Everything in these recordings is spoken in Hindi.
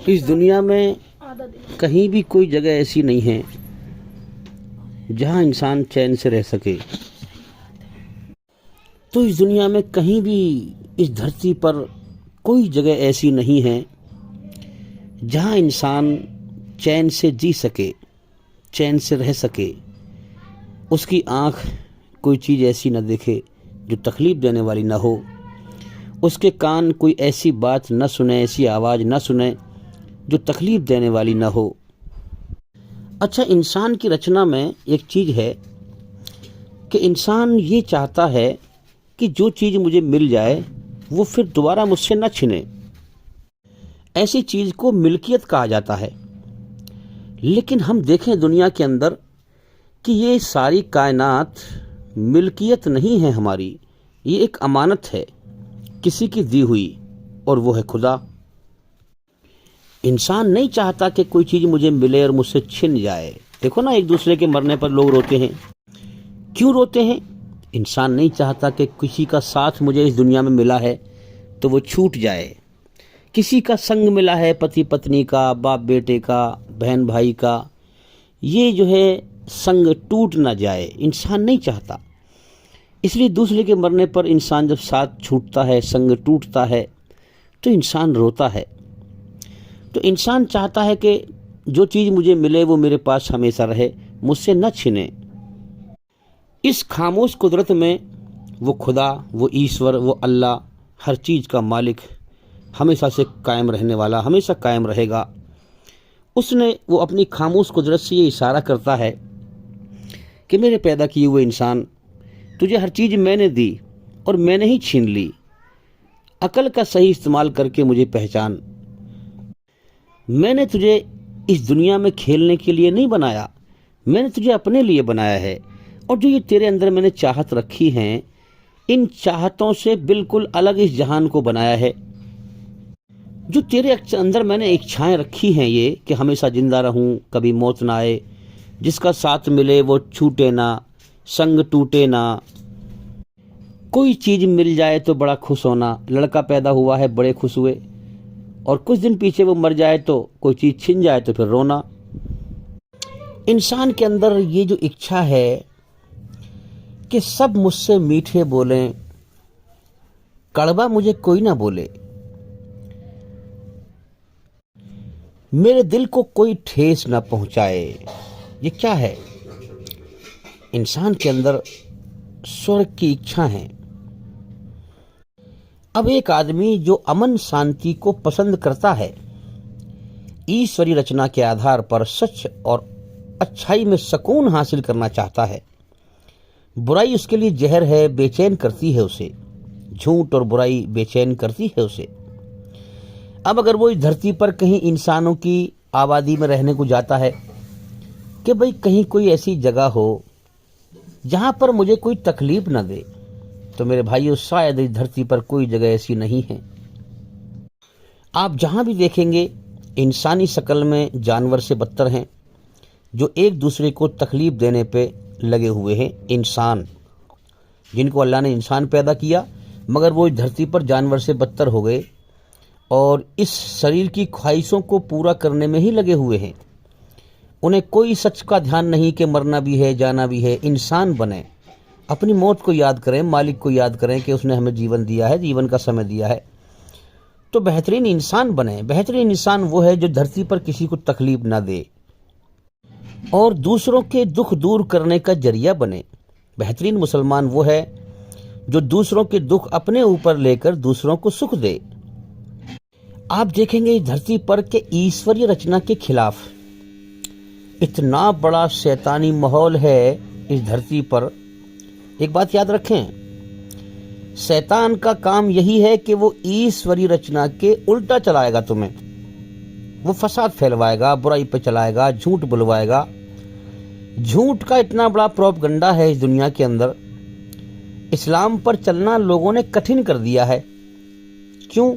इस दुनिया में कहीं भी कोई जगह ऐसी नहीं है जहां इंसान चैन से रह सके। तो इस दुनिया में कहीं भी, इस धरती पर कोई जगह ऐसी नहीं है जहां इंसान चैन से जी सके, चैन से रह सके। उसकी आँख कोई चीज़ ऐसी न देखे जो तकलीफ़ देने वाली न हो, उसके कान कोई ऐसी बात न सुने, ऐसी आवाज़ न सुने जो तकलीफ़ देने वाली न हो। अच्छा, इंसान की रचना में एक चीज़ है कि इंसान ये चाहता है कि जो चीज़ मुझे मिल जाए वो फिर दोबारा मुझसे न छिने। ऐसी चीज़ को मिल्कियत कहा जाता है। लेकिन हम देखें दुनिया के अंदर कि ये सारी कायनात मिल्कियत नहीं है हमारी, ये एक अमानत है किसी की दी हुई, और वो है खुदा। इंसान नहीं चाहता कि कोई चीज़ मुझे मिले और मुझसे छिन जाए। देखो ना, एक दूसरे के मरने पर लोग रोते हैं। क्यों रोते हैं? इंसान नहीं चाहता कि किसी का साथ मुझे इस दुनिया में मिला है तो वो छूट जाए। किसी का संग मिला है, पति पत्नी का, बाप बेटे का, बहन भाई का, ये जो है संग टूट ना जाए, इंसान नहीं चाहता। इसलिए दूसरे के मरने पर इंसान जब साथ छूटता है, संग टूटता है, तो इंसान रोता है। तो इंसान चाहता है कि जो चीज़ मुझे मिले वो मेरे पास हमेशा रहे, मुझसे न छिने। इस खामोश कुदरत में वो खुदा, वो ईश्वर, वो अल्लाह, हर चीज़ का मालिक, हमेशा से कायम रहने वाला, हमेशा कायम रहेगा। उसने वो अपनी खामोश कुदरत से ये इशारा करता है कि मेरे पैदा किए हुए इंसान, तुझे हर चीज़ मैंने दी और मैंने ही छीन ली। अकल का सही इस्तेमाल करके मुझे पहचान। मैंने तुझे इस दुनिया में खेलने के लिए नहीं बनाया, मैंने तुझे अपने लिए बनाया है। और जो ये तेरे अंदर मैंने चाहत रखी हैं, इन चाहतों से बिल्कुल अलग इस जहान को बनाया है। जो तेरे अंदर मैंने इच्छाएं रखी हैं, ये कि हमेशा जिंदा रहूं, कभी मौत ना आए, जिसका साथ मिले वो छूटे ना, संग टूटे ना, कोई चीज़ मिल जाए तो बड़ा खुश होना। लड़का पैदा हुआ है, बड़े खुश हुए, और कुछ दिन पीछे वो मर जाए तो कोई चीज़ छिन जाए तो फिर रोना। इंसान के अंदर ये जो इच्छा है कि सब मुझसे मीठे बोलें, कड़वा मुझे कोई ना बोले, मेरे दिल को कोई ठेस ना पहुंचाए, ये क्या है? इंसान के अंदर स्वर्ग की इच्छा है। अब एक आदमी जो अमन शांति को पसंद करता है, ईश्वरी रचना के आधार पर सच और अच्छाई में सुकून हासिल करना चाहता है। बुराई उसके लिए जहर है, बेचैन करती है उसे। झूठ और बुराई बेचैन करती है उसे। अब अगर वो इस धरती पर कहीं इंसानों की आबादी में रहने को जाता है कि भाई कहीं कोई ऐसी जगह हो जहां पर मुझे कोई तकलीफ ना दे, तो मेरे भाइयों, शायद इस धरती पर कोई जगह ऐसी नहीं है। आप जहां भी देखेंगे, इंसानी शक्ल में जानवर से बदतर हैं, जो एक दूसरे को तकलीफ देने पे लगे हुए हैं। इंसान, जिनको अल्लाह ने इंसान पैदा किया, मगर वो इस धरती पर जानवर से बदतर हो गए और इस शरीर की ख्वाहिशों को पूरा करने में ही लगे हुए हैं। उन्हें कोई सच का ध्यान नहीं कि मरना भी है, जाना भी है। इंसान बने, अपनी मौत को याद करें, मालिक को याद करें कि उसने हमें जीवन दिया है, जीवन का समय दिया है। तो बेहतरीन इंसान बने। बेहतरीन इंसान वो है जो धरती पर किसी को तकलीफ ना दे और दूसरों के दुख दूर करने का जरिया बने। बेहतरीन मुसलमान वो है जो दूसरों के दुख अपने ऊपर लेकर दूसरों को सुख दे। आप देखेंगे इस धरती पर के ईश्वरीय रचना के खिलाफ इतना बड़ा शैतानी माहौल है इस धरती पर। एक बात याद रखें, शैतान का काम यही है कि वो ईश्वरीय रचना के उल्टा चलाएगा तुम्हें। वो फसाद फैलवाएगा, बुराई पे चलाएगा, झूठ बुलवाएगा। झूठ का इतना बड़ा प्रोपगंडा है इस दुनिया के अंदर। इस्लाम पर चलना लोगों ने कठिन कर दिया है। क्यों?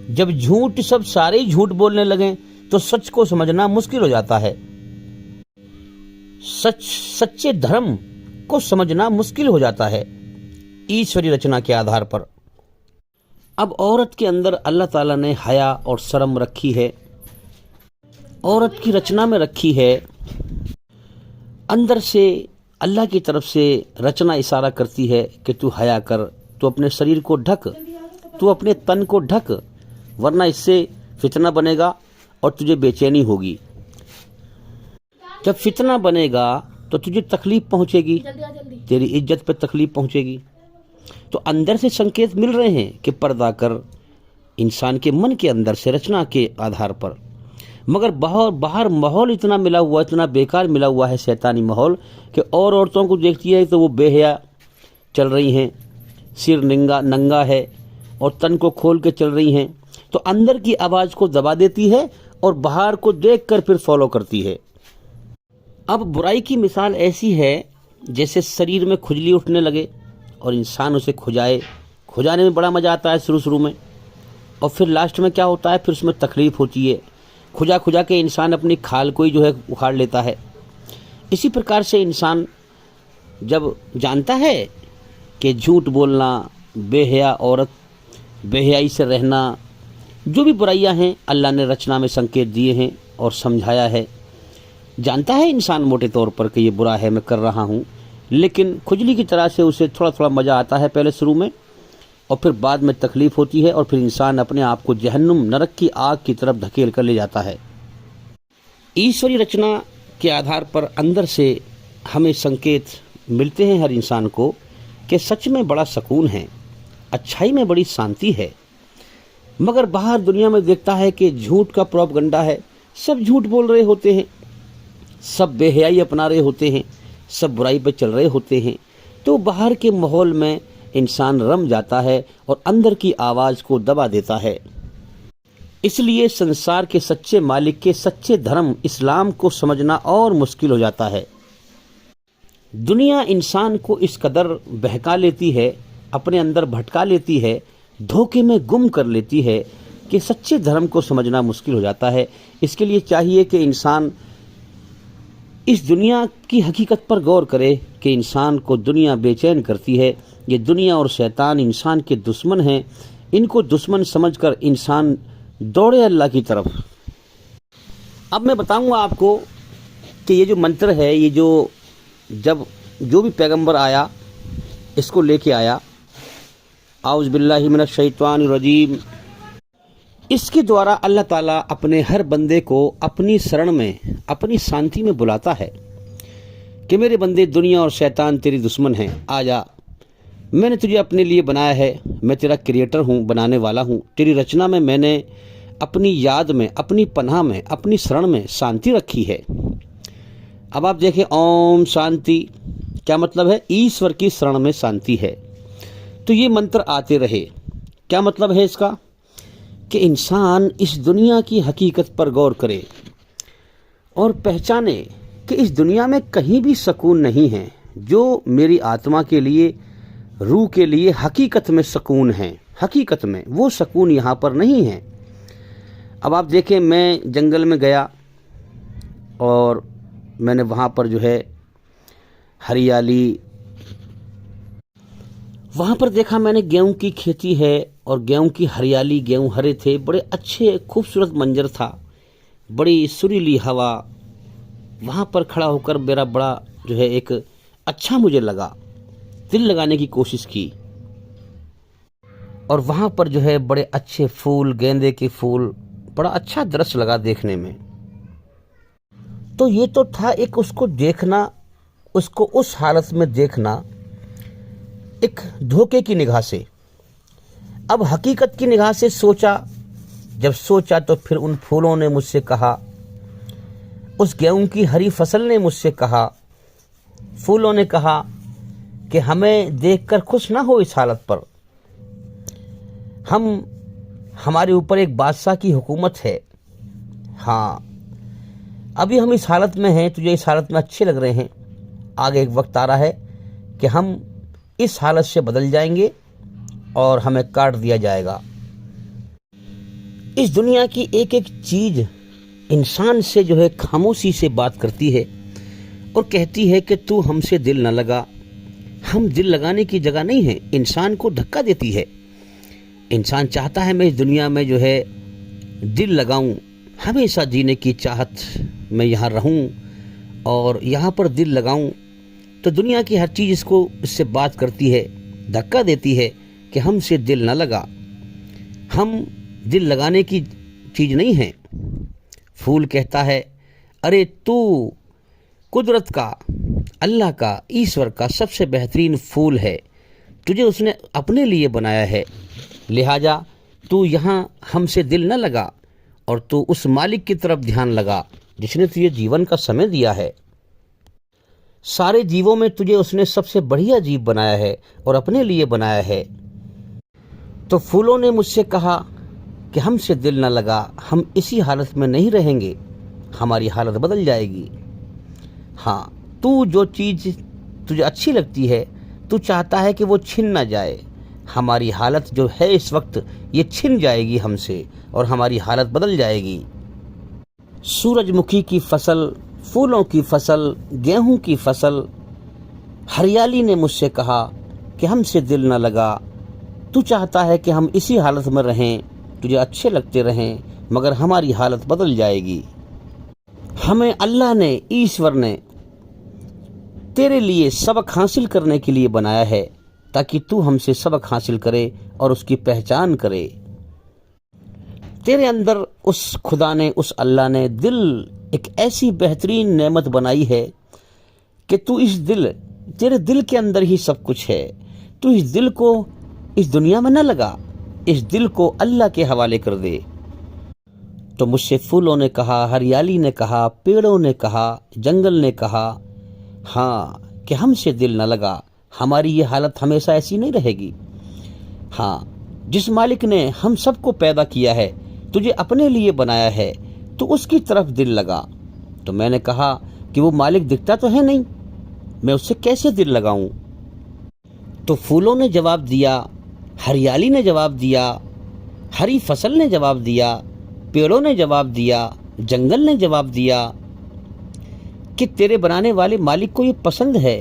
जब झूठ, सब सारे ही झूठ बोलने लगे तो सच को समझना मुश्किल हो जाता है। सच्चे धर्म को समझना मुश्किल हो जाता है ईश्वरी रचना के आधार पर। अब औरत के अंदर अल्लाह ताला ने हया और शर्म रखी है, औरत की रचना में रखी है। अंदर से अल्लाह की तरफ से रचना इशारा करती है कि तू हया कर, तू अपने शरीर को ढक, तू अपने तन को ढक, वरना इससे फितना बनेगा और तुझे बेचैनी होगी। जब फितना बनेगा तो तुझे तकलीफ पहुंचेगी, तेरी इज्जत पे तकलीफ पहुंचेगी। तो अंदर से संकेत मिल रहे हैं कि पर्दा कर, इंसान के मन के अंदर से रचना के आधार पर। मगर बाहर माहौल इतना मिला हुआ, इतना बेकार मिला हुआ है शैतानी माहौल कि और औरतों को देखती है तो वो बेहया चल रही हैं, सिर नंगा है और तन को खोल के चल रही हैं। तो अंदर की आवाज़ को दबा देती है और बाहर को देखकर फिर फॉलो करती है। अब बुराई की मिसाल ऐसी है जैसे शरीर में खुजली उठने लगे और इंसान उसे खुजाने में बड़ा मज़ा आता है शुरू में, और फिर लास्ट में क्या होता है, फिर उसमें तकलीफ़ होती है। खुजा के इंसान अपनी खाल को ही जो है उखाड़ लेता है। इसी प्रकार से इंसान जब जानता है कि झूठ बोलना, बेहया औरत, बेहयाई से रहना, जो भी बुराइयां हैं अल्लाह ने रचना में संकेत दिए हैं और समझाया है। जानता है इंसान मोटे तौर पर कि ये बुरा है, मैं कर रहा हूँ, लेकिन खुजली की तरह से उसे थोड़ा मज़ा आता है पहले शुरू में, और फिर बाद में तकलीफ़ होती है और फिर इंसान अपने आप को जहन्नुम नरक की आग की तरफ धकेल कर ले जाता है। ईश्वरी रचना के आधार पर अंदर से हमें संकेत मिलते हैं हर इंसान को कि सच में बड़ा सुकून है, अच्छाई में बड़ी शांति है। मगर बाहर दुनिया में देखता है कि झूठ का प्रोपगंडा है, सब झूठ बोल रहे होते हैं, सब बेहयाई अपना रहे होते हैं, सब बुराई पर चल रहे होते हैं। तो बाहर के माहौल में इंसान रम जाता है और अंदर की आवाज़ को दबा देता है। इसलिए संसार के सच्चे मालिक के सच्चे धर्म इस्लाम को समझना और मुश्किल हो जाता है। दुनिया इंसान को इस कदर बहका लेती है, अपने अंदर भटका लेती है, धोखे में गुम कर लेती है कि सच्चे धर्म को समझना मुश्किल हो जाता है। इसके लिए चाहिए कि इंसान इस दुनिया की हकीकत पर गौर करे कि इंसान को दुनिया बेचैन करती है। ये दुनिया और शैतान इंसान के दुश्मन हैं। इनको दुश्मन समझकर इंसान दौड़े अल्लाह की तरफ। अब मैं बताऊंगा आपको कि ये जो मंत्र है, ये जो भी पैगंबर आया इसको लेके आया, आउज़ बिल्लाहि मिनश शैतानिर रजीम, इसके द्वारा अल्लाह ताला अपने हर बंदे को अपनी शरण में, अपनी शांति में बुलाता है कि मेरे बंदे, दुनिया और शैतान तेरी दुश्मन हैं, आ जा, मैंने तुझे अपने लिए बनाया है, मैं तेरा क्रिएटर हूँ, बनाने वाला हूँ। तेरी रचना में मैंने अपनी याद में, अपनी पनाह में, अपनी शरण में शांति रखी है। अब आप देखें, ओम शांति क्या मतलब है? ईश्वर की शरण में शांति है। तो ये मंत्र आते रहे। क्या मतलब है इसका? कि इंसान इस दुनिया की हकीकत पर गौर करे और पहचाने कि इस दुनिया में कहीं भी सुकून नहीं है। जो मेरी आत्मा के लिए, रूह के लिए हकीकत में सुकून है, हकीकत में वो सुकून यहाँ पर नहीं है। अब आप देखें, मैं जंगल में गया और मैंने वहाँ पर जो है हरियाली, वहाँ पर देखा मैंने गेहूं की खेती है और गेहूं की हरियाली, गेहूं हरे थे, बड़े अच्छे खूबसूरत मंजर था, बड़ी सुरीली हवा। वहाँ पर खड़ा होकर मेरा बड़ा जो है एक अच्छा मुझे लगा, दिल लगाने की कोशिश की, और वहाँ पर जो है बड़े अच्छे फूल, गेंदे के फूल, बड़ा अच्छा दृश्य लगा देखने में। तो ये तो था एक उसको देखना, उसको उस हालत में देखना एक धोखे की निगाह से। अब हकीकत की निगाह से सोचा, जब सोचा तो फिर उन फूलों ने मुझसे कहा, उस गेहूं की हरी फसल ने मुझसे कहा, फूलों ने कहा कि हमें देखकर खुश ना हो इस हालत पर। हमारे ऊपर एक बादशाह की हुकूमत है। हाँ, अभी हम इस हालत में हैं, तुझे इस हालत में अच्छे लग रहे हैं, आगे एक वक्त आ रहा है कि हम इस हालत से बदल जाएंगे और हमें काट दिया जाएगा। इस दुनिया की एक एक चीज इंसान से जो है खामोशी से बात करती है और कहती है कि तू हमसे दिल न लगा। हम दिल लगाने की जगह नहीं है, इंसान को धक्का देती है। इंसान चाहता है मैं इस दुनिया में जो है दिल लगाऊं, हमेशा जीने की चाहत में यहाँ रहूं और यहाँ पर दिल लगाऊं। तो दुनिया की हर चीज़ इससे बात करती है, धक्का देती है कि हमसे दिल न लगा। हम दिल लगाने की चीज़ नहीं है। फूल कहता है, अरे तू कुदरत का, अल्लाह का, ईश्वर का सबसे बेहतरीन फूल है, तुझे उसने अपने लिए बनाया है, लिहाजा तू यहाँ हमसे दिल न लगा और तू उस मालिक की तरफ ध्यान लगा जिसने तुझे जीवन का समय दिया है। सारे जीवों में तुझे उसने सबसे बढ़िया जीव बनाया है और अपने लिए बनाया है। तो फूलों ने मुझसे कहा कि हमसे दिल न लगा, हम इसी हालत में नहीं रहेंगे, हमारी हालत बदल जाएगी। हाँ, तू जो चीज़ तुझे अच्छी लगती है, तू चाहता है कि वो छिन ना जाए। हमारी हालत जो है इस वक्त, ये छिन जाएगी हमसे और हमारी हालत बदल जाएगी। सूरजमुखी की फसल, फूलों की फसल, गेहूं की फसल, हरियाली ने मुझसे कहा कि हमसे दिल न लगा, तू चाहता है कि हम इसी हालत में रहें, तुझे अच्छे लगते रहें, मगर हमारी हालत बदल जाएगी। हमें अल्लाह ने, ईश्वर ने तेरे लिए सबक हासिल करने के लिए बनाया है, ताकि तू हमसे सबक हासिल करे और उसकी पहचान करे। तेरे अंदर उस खुदा ने, उस अल्लाह ने दिल एक ऐसी बेहतरीन नेमत बनाई है कि तू तेरे दिल के अंदर ही सब कुछ है। तू इस दिल को इस दुनिया में न लगा, इस दिल को अल्लाह के हवाले कर दे। तो मुझसे फूलों ने कहा, हरियाली ने कहा, पेड़ों ने कहा, जंगल ने कहा, हाँ, कि हमसे दिल न लगा, हमारी ये हालत हमेशा ऐसी नहीं रहेगी। हाँ, जिस मालिक ने हम सबको पैदा किया है, तुझे अपने लिए बनाया है, तो उसकी तरफ दिल लगा। तो मैंने कहा कि वो मालिक दिखता तो है नहीं, मैं उससे कैसे दिल लगाऊं। तो फूलों ने जवाब दिया, हरियाली ने जवाब दिया, हरी फसल ने जवाब दिया, पेड़ों ने जवाब दिया, जंगल ने जवाब दिया कि तेरे बनाने वाले मालिक को ये पसंद है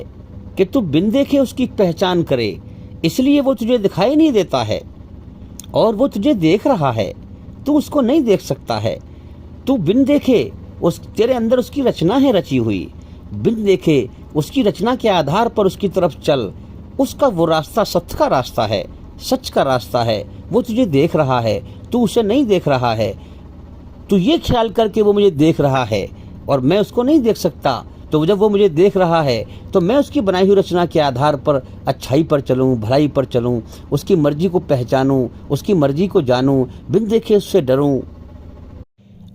कि तू बिन देखे उसकी पहचान करे, इसलिए वो तुझे दिखाई नहीं देता है और वो तुझे देख रहा है, तू उसको नहीं देख सकता है। तू बिन देखे तेरे अंदर उसकी रचना है रची हुई, बिन देखे उसकी रचना के आधार पर उसकी तरफ चल। उसका वो रास्ता सत्य का रास्ता है, सच का रास्ता है। वो तुझे देख रहा है, तू उसे नहीं देख रहा है। तू ये ख्याल करके वो मुझे देख रहा है और मैं उसको नहीं देख सकता, तो जब वो मुझे देख रहा है तो मैं उसकी बनाई हुई रचना के आधार पर अच्छाई पर चलूं, भलाई पर चलूं, उसकी मर्जी को पहचानूं, उसकी मर्जी को जानूं, बिन देखे उससे डरूं।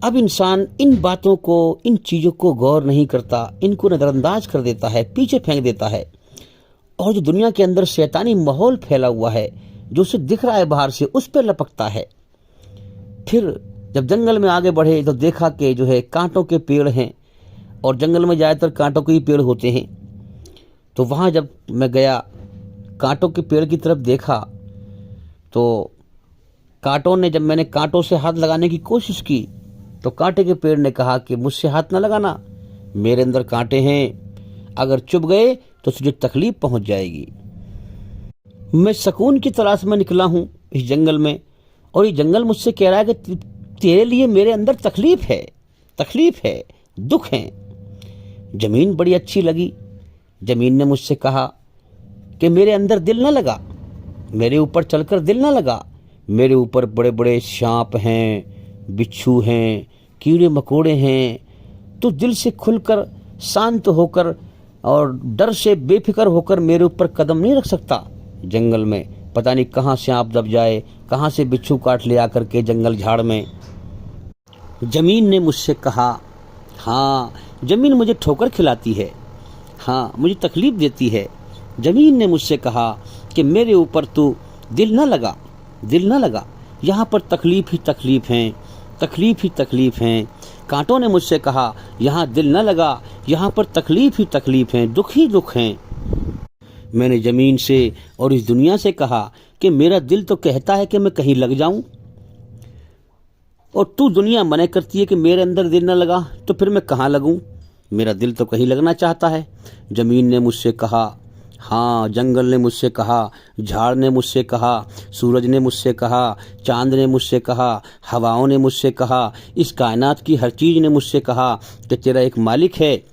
अब इंसान इन बातों को, इन चीज़ों को गौर नहीं करता, इनको नज़रअंदाज कर देता है, पीछे फेंक देता है। और जो दुनिया के अंदर शैतानी माहौल फैला हुआ है, जो उसे दिख रहा है बाहर से, उस पर लपकता है। फिर जब जंगल में आगे बढ़े तो देखा कि जो है कांटों के पेड़ हैं और जंगल में ज़्यादातर कांटों के ही पेड़ होते हैं। तो वहाँ जब मैं गया, कांटों के पेड़ की तरफ देखा तो जब मैंने कांटों से हाथ लगाने की कोशिश की तो कांटे के पेड़ ने कहा कि मुझसे हाथ ना लगाना, मेरे अंदर कांटे हैं, अगर चुभ गए तो तुझे तकलीफ पहुंच जाएगी। मैं सुकून की तलाश में निकला हूं इस जंगल में और ये जंगल मुझसे कह रहा है कि तेरे लिए मेरे अंदर तकलीफ है, दुख है। जमीन बड़ी अच्छी लगी। जमीन ने मुझसे कहा कि मेरे अंदर दिल ना लगा, मेरे ऊपर चलकर दिल ना लगा। मेरे ऊपर बड़े बड़े सांप हैं, बिच्छू हैं, कीड़े मकोड़े हैं। तो दिल से खुलकर, शांत होकर और डर से बेफिक्र होकर मेरे ऊपर कदम नहीं रख सकता। जंगल में पता नहीं कहाँ सांप दब जाए, कहाँ से बिच्छू काट ले आकर के जंगल झाड़ में। जमीन ने मुझसे कहा, हाँ, जमीन मुझे ठोकर खिलाती है, हाँ, मुझे तकलीफ देती है। जमीन ने मुझसे कहा कि मेरे ऊपर तू दिल न लगा, यहाँ पर तकलीफ ही तकलीफ हैं। कांटों ने मुझसे कहा, यहाँ दिल न लगा, यहाँ पर तकलीफ ही हैं, दुख ही दुख हैं। मैंने जमीन से और इस दुनिया से कहा कि मेरा दिल तो कहता है कि मैं कहीं लग जाऊं, और तू दुनिया मना करती है कि मेरे अंदर दिल न लगा, तो फिर मैं कहाँ लगूं? मेरा दिल तो कहीं लगना चाहता है। जमीन ने मुझसे कहा हाँ, जंगल ने मुझसे कहा, झाड़ ने मुझसे कहा, सूरज ने मुझसे कहा, चांद ने मुझसे कहा, हवाओं ने मुझसे कहा, इस कायनात की हर चीज़ ने मुझसे कहा कि तेरा एक मालिक है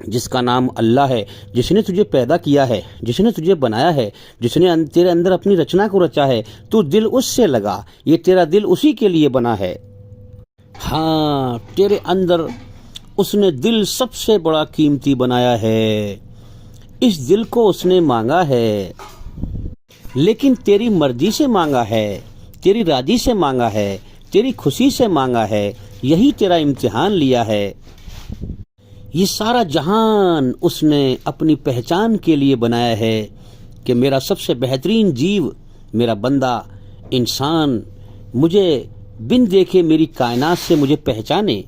जिसका नाम अल्लाह है, जिसने तुझे पैदा किया है, जिसने तुझे बनाया है, जिसने तेरे अंदर अपनी रचना को रचा है, तू दिल उससे लगा, ये तेरा दिल उसी के लिए बना है। हाँ, तेरे अंदर उसने दिल सबसे बड़ा कीमती बनाया है, इस दिल को उसने मांगा है, लेकिन तेरी मर्जी से मांगा है, तेरी राजी से मांगा है, तेरी खुशी से मांगा है, यही तेरा इम्तिहान लिया है। ये सारा जहान उसने अपनी पहचान के लिए बनाया है कि मेरा सबसे बेहतरीन जीव, मेरा बंदा, इंसान मुझे बिन देखे मेरी कायनात से मुझे पहचाने,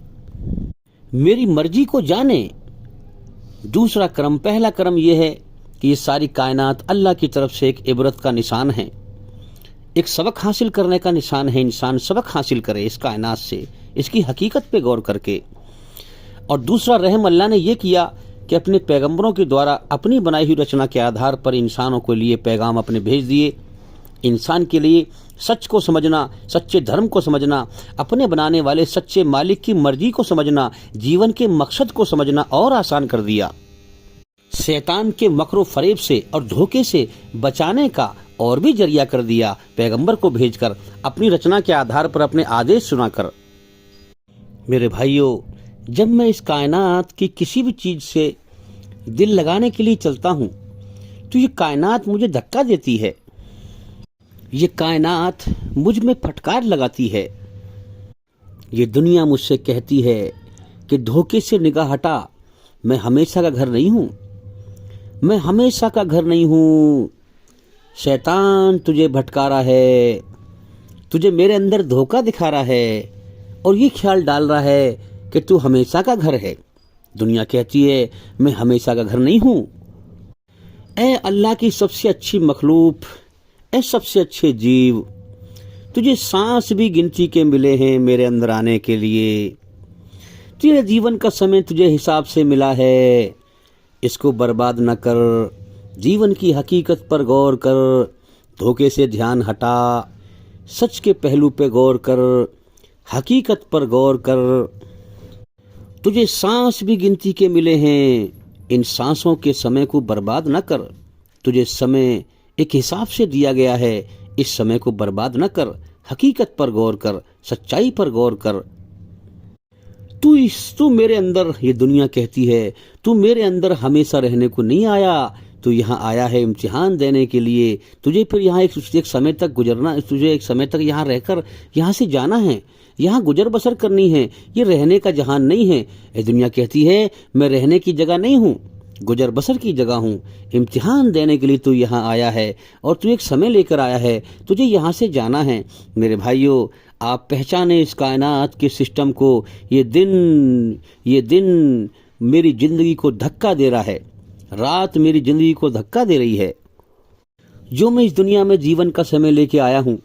मेरी मर्जी को जाने। दूसरा क्रम, पहला क्रम यह है कि ये सारी कायनात अल्लाह की तरफ से एक इबरत का निशान है, एक सबक हासिल करने का निशान है। इंसान सबक हासिल करे इस कायनात से, इसकी हकीकत पे गौर करके। और दूसरा रहम अल्लाह ने यह किया कि अपने पैगंबरों के द्वारा अपनी बनाई हुई रचना के आधार पर इंसानों के लिए पैगाम अपने भेज दिए। इंसान के लिए सच को समझना, सच्चे धर्म को समझना, अपने बनाने वाले सच्चे मालिक की मर्जी को समझना, जीवन के मकसद को समझना और आसान कर दिया। शैतान के मकरो फरेब से और धोखे से बचाने का और भी जरिया कर दिया, पैगंबर को भेजकर, अपनी रचना के आधार पर अपने आदेश सुनाकर। मेरे भाइयों, जब मैं इस कायनात की किसी भी चीज से दिल लगाने के लिए चलता हूं तो ये कायनात मुझे धक्का देती है, ये कायनात मुझ में फटकार लगाती है। ये दुनिया मुझसे कहती है कि धोखे से निगाह हटा, मैं हमेशा का घर नहीं हूं, मैं हमेशा का घर नहीं हूं। शैतान तुझे भटका रहा है, तुझे मेरे अंदर धोखा दिखा रहा है और ये ख्याल डाल रहा है कि तू हमेशा का घर है। दुनिया कहती है मैं हमेशा का घर नहीं हूं। ऐ अल्लाह की सबसे अच्छी मखलूक, ऐ सबसे अच्छे जीव, तुझे सांस भी गिनती के मिले हैं मेरे अंदर आने के लिए। तेरे जीवन का समय तुझे हिसाब से मिला है, इसको बर्बाद न कर। जीवन की हकीकत पर गौर कर, धोखे से ध्यान हटा, सच के पहलू पे गौर कर, हकीकत पर गौर कर। तुझे सांस भी गिनती के मिले हैं, इन सांसों के समय को बर्बाद न कर। तुझे समय एक हिसाब से दिया गया है, इस समय को बर्बाद न कर। हकीकत पर गौर कर, सच्चाई पर गौर कर। तू मेरे अंदर, ये दुनिया कहती है, तू मेरे अंदर हमेशा रहने को नहीं आया, तू यहाँ आया है इम्तिहान देने के लिए। तुझे फिर यहाँ एक समय तक गुजरना, तुझे एक समय तक यहाँ रहकर यहाँ से जाना है, यहाँ गुजर बसर करनी है। ये रहने का जहान नहीं है। ये दुनिया कहती है मैं रहने की जगह नहीं हूँ, गुजर बसर की जगह हूँ। इम्तिहान देने के लिए तू यहाँ आया है और तू एक समय लेकर आया है, तुझे यहाँ से जाना है। मेरे भाइयों, आप पहचाने इस कायनात के सिस्टम को। ये दिन मेरी जिंदगी को धक्का दे रहा है, रात मेरी जिंदगी को धक्का दे रही है। जो मैं इस दुनिया में जीवन का समय लेके आया हूँ,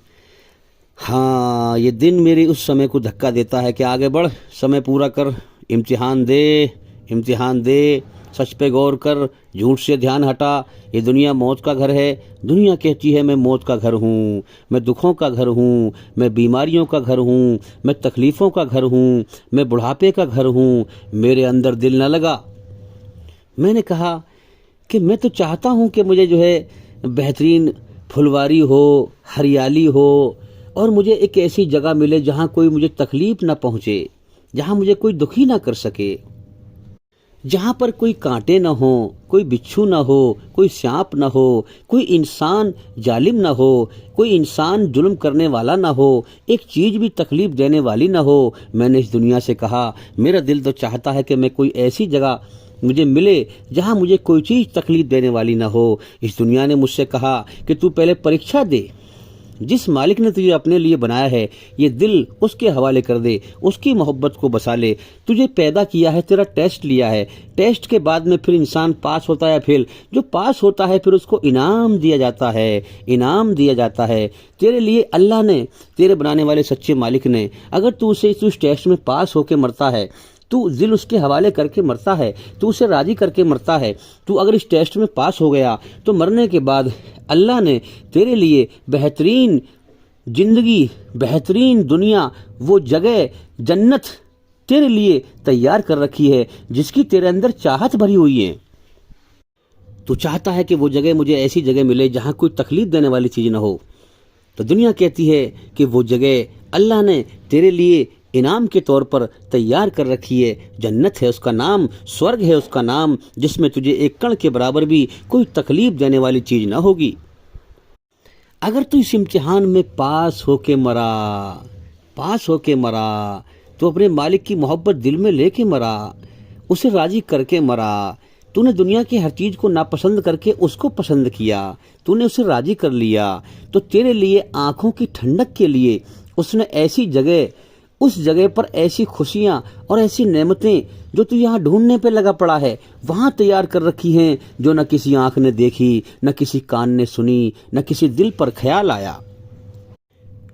हाँ, ये दिन मेरे उस समय को धक्का देता है कि आगे बढ़, समय पूरा कर, इम्तिहान दे, सच पे गौर कर, झूठ से ध्यान हटा। ये दुनिया मौत का घर है। दुनिया कहती है मैं मौत का घर हूँ, मैं दुखों का घर हूँ, मैं बीमारियों का घर हूँ, मैं तकलीफ़ों का घर हूँ, मैं बुढ़ापे का घर हूँ। मेरे अंदर दिल न लगा। मैंने कहा कि मैं तो चाहता हूँ कि मुझे जो है बेहतरीन फुलवारी हो, हरियाली हो, और मुझे एक ऐसी जगह मिले जहाँ कोई मुझे तकलीफ ना पहुँचे, जहाँ मुझे कोई दुखी ना कर सके, जहाँ पर कोई कांटे ना हो, कोई बिच्छू ना हो, कोई सांप ना हो, कोई इंसान जालिम ना हो, कोई इंसान जुल्म करने वाला ना हो, एक चीज़ भी तकलीफ देने वाली ना हो। मैंने इस दुनिया से कहा मेरा दिल तो चाहता है कि मैं कोई ऐसी जगह मुझे मिले जहाँ मुझे कोई चीज़ तकलीफ देने वाली ना हो। इस दुनिया ने मुझसे कहा कि तू पहले परीक्षा दे, जिस मालिक ने तुझे अपने लिए बनाया है ये दिल उसके हवाले कर दे, उसकी मोहब्बत को बसा ले। तुझे पैदा किया है, तेरा टेस्ट लिया है, टेस्ट के बाद में फिर इंसान पास होता है, फेल। जो पास होता है फिर उसको इनाम दिया जाता है। तेरे लिए अल्लाह ने, तेरे बनाने वाले सच्चे मालिक ने, अगर तू उस टेस्ट में पास होकर मरता है तू दिल उसके हवाले करके मरता है, तू उसे राजी करके मरता है। तू अगर इस टेस्ट में पास हो गया तो मरने के बाद अल्लाह ने तेरे लिए बेहतरीन जिंदगी, बेहतरीन दुनिया, वो जगह जन्नत तेरे लिए तैयार कर रखी है जिसकी तेरे अंदर चाहत भरी हुई है। तू चाहता है कि वो जगह मुझे ऐसी जगह मिले जहां कोई तकलीफ देने वाली चीज ना हो, तो दुनिया कहती है कि वो जगह अल्लाह ने तेरे लिए इनाम के तौर पर तैयार कर रखी है, जन्नत है उसका नाम, स्वर्ग है उसका नाम, जिसमें तुझे एक कण के बराबर भी कोई तकलीफ देने वाली चीज ना होगी। अगर तू इस इम्तिहान में पास होके मरा तो अपने मालिक की मोहब्बत दिल में लेके मरा, उसे राजी करके मरा। तूने दुनिया की हर चीज को नापसंद करके उसको पसंद किया, तूने उसे राजी कर लिया, तो तेरे लिए आंखों की ठंडक के लिए उसने ऐसी जगह, उस जगह पर ऐसी खुशियां और ऐसी नेमतें जो तू यहाँ ढूंढने पे लगा पड़ा है वहां तैयार कर रखी हैं, जो न किसी आंख ने देखी, न किसी कान ने सुनी, न किसी दिल पर ख्याल आया।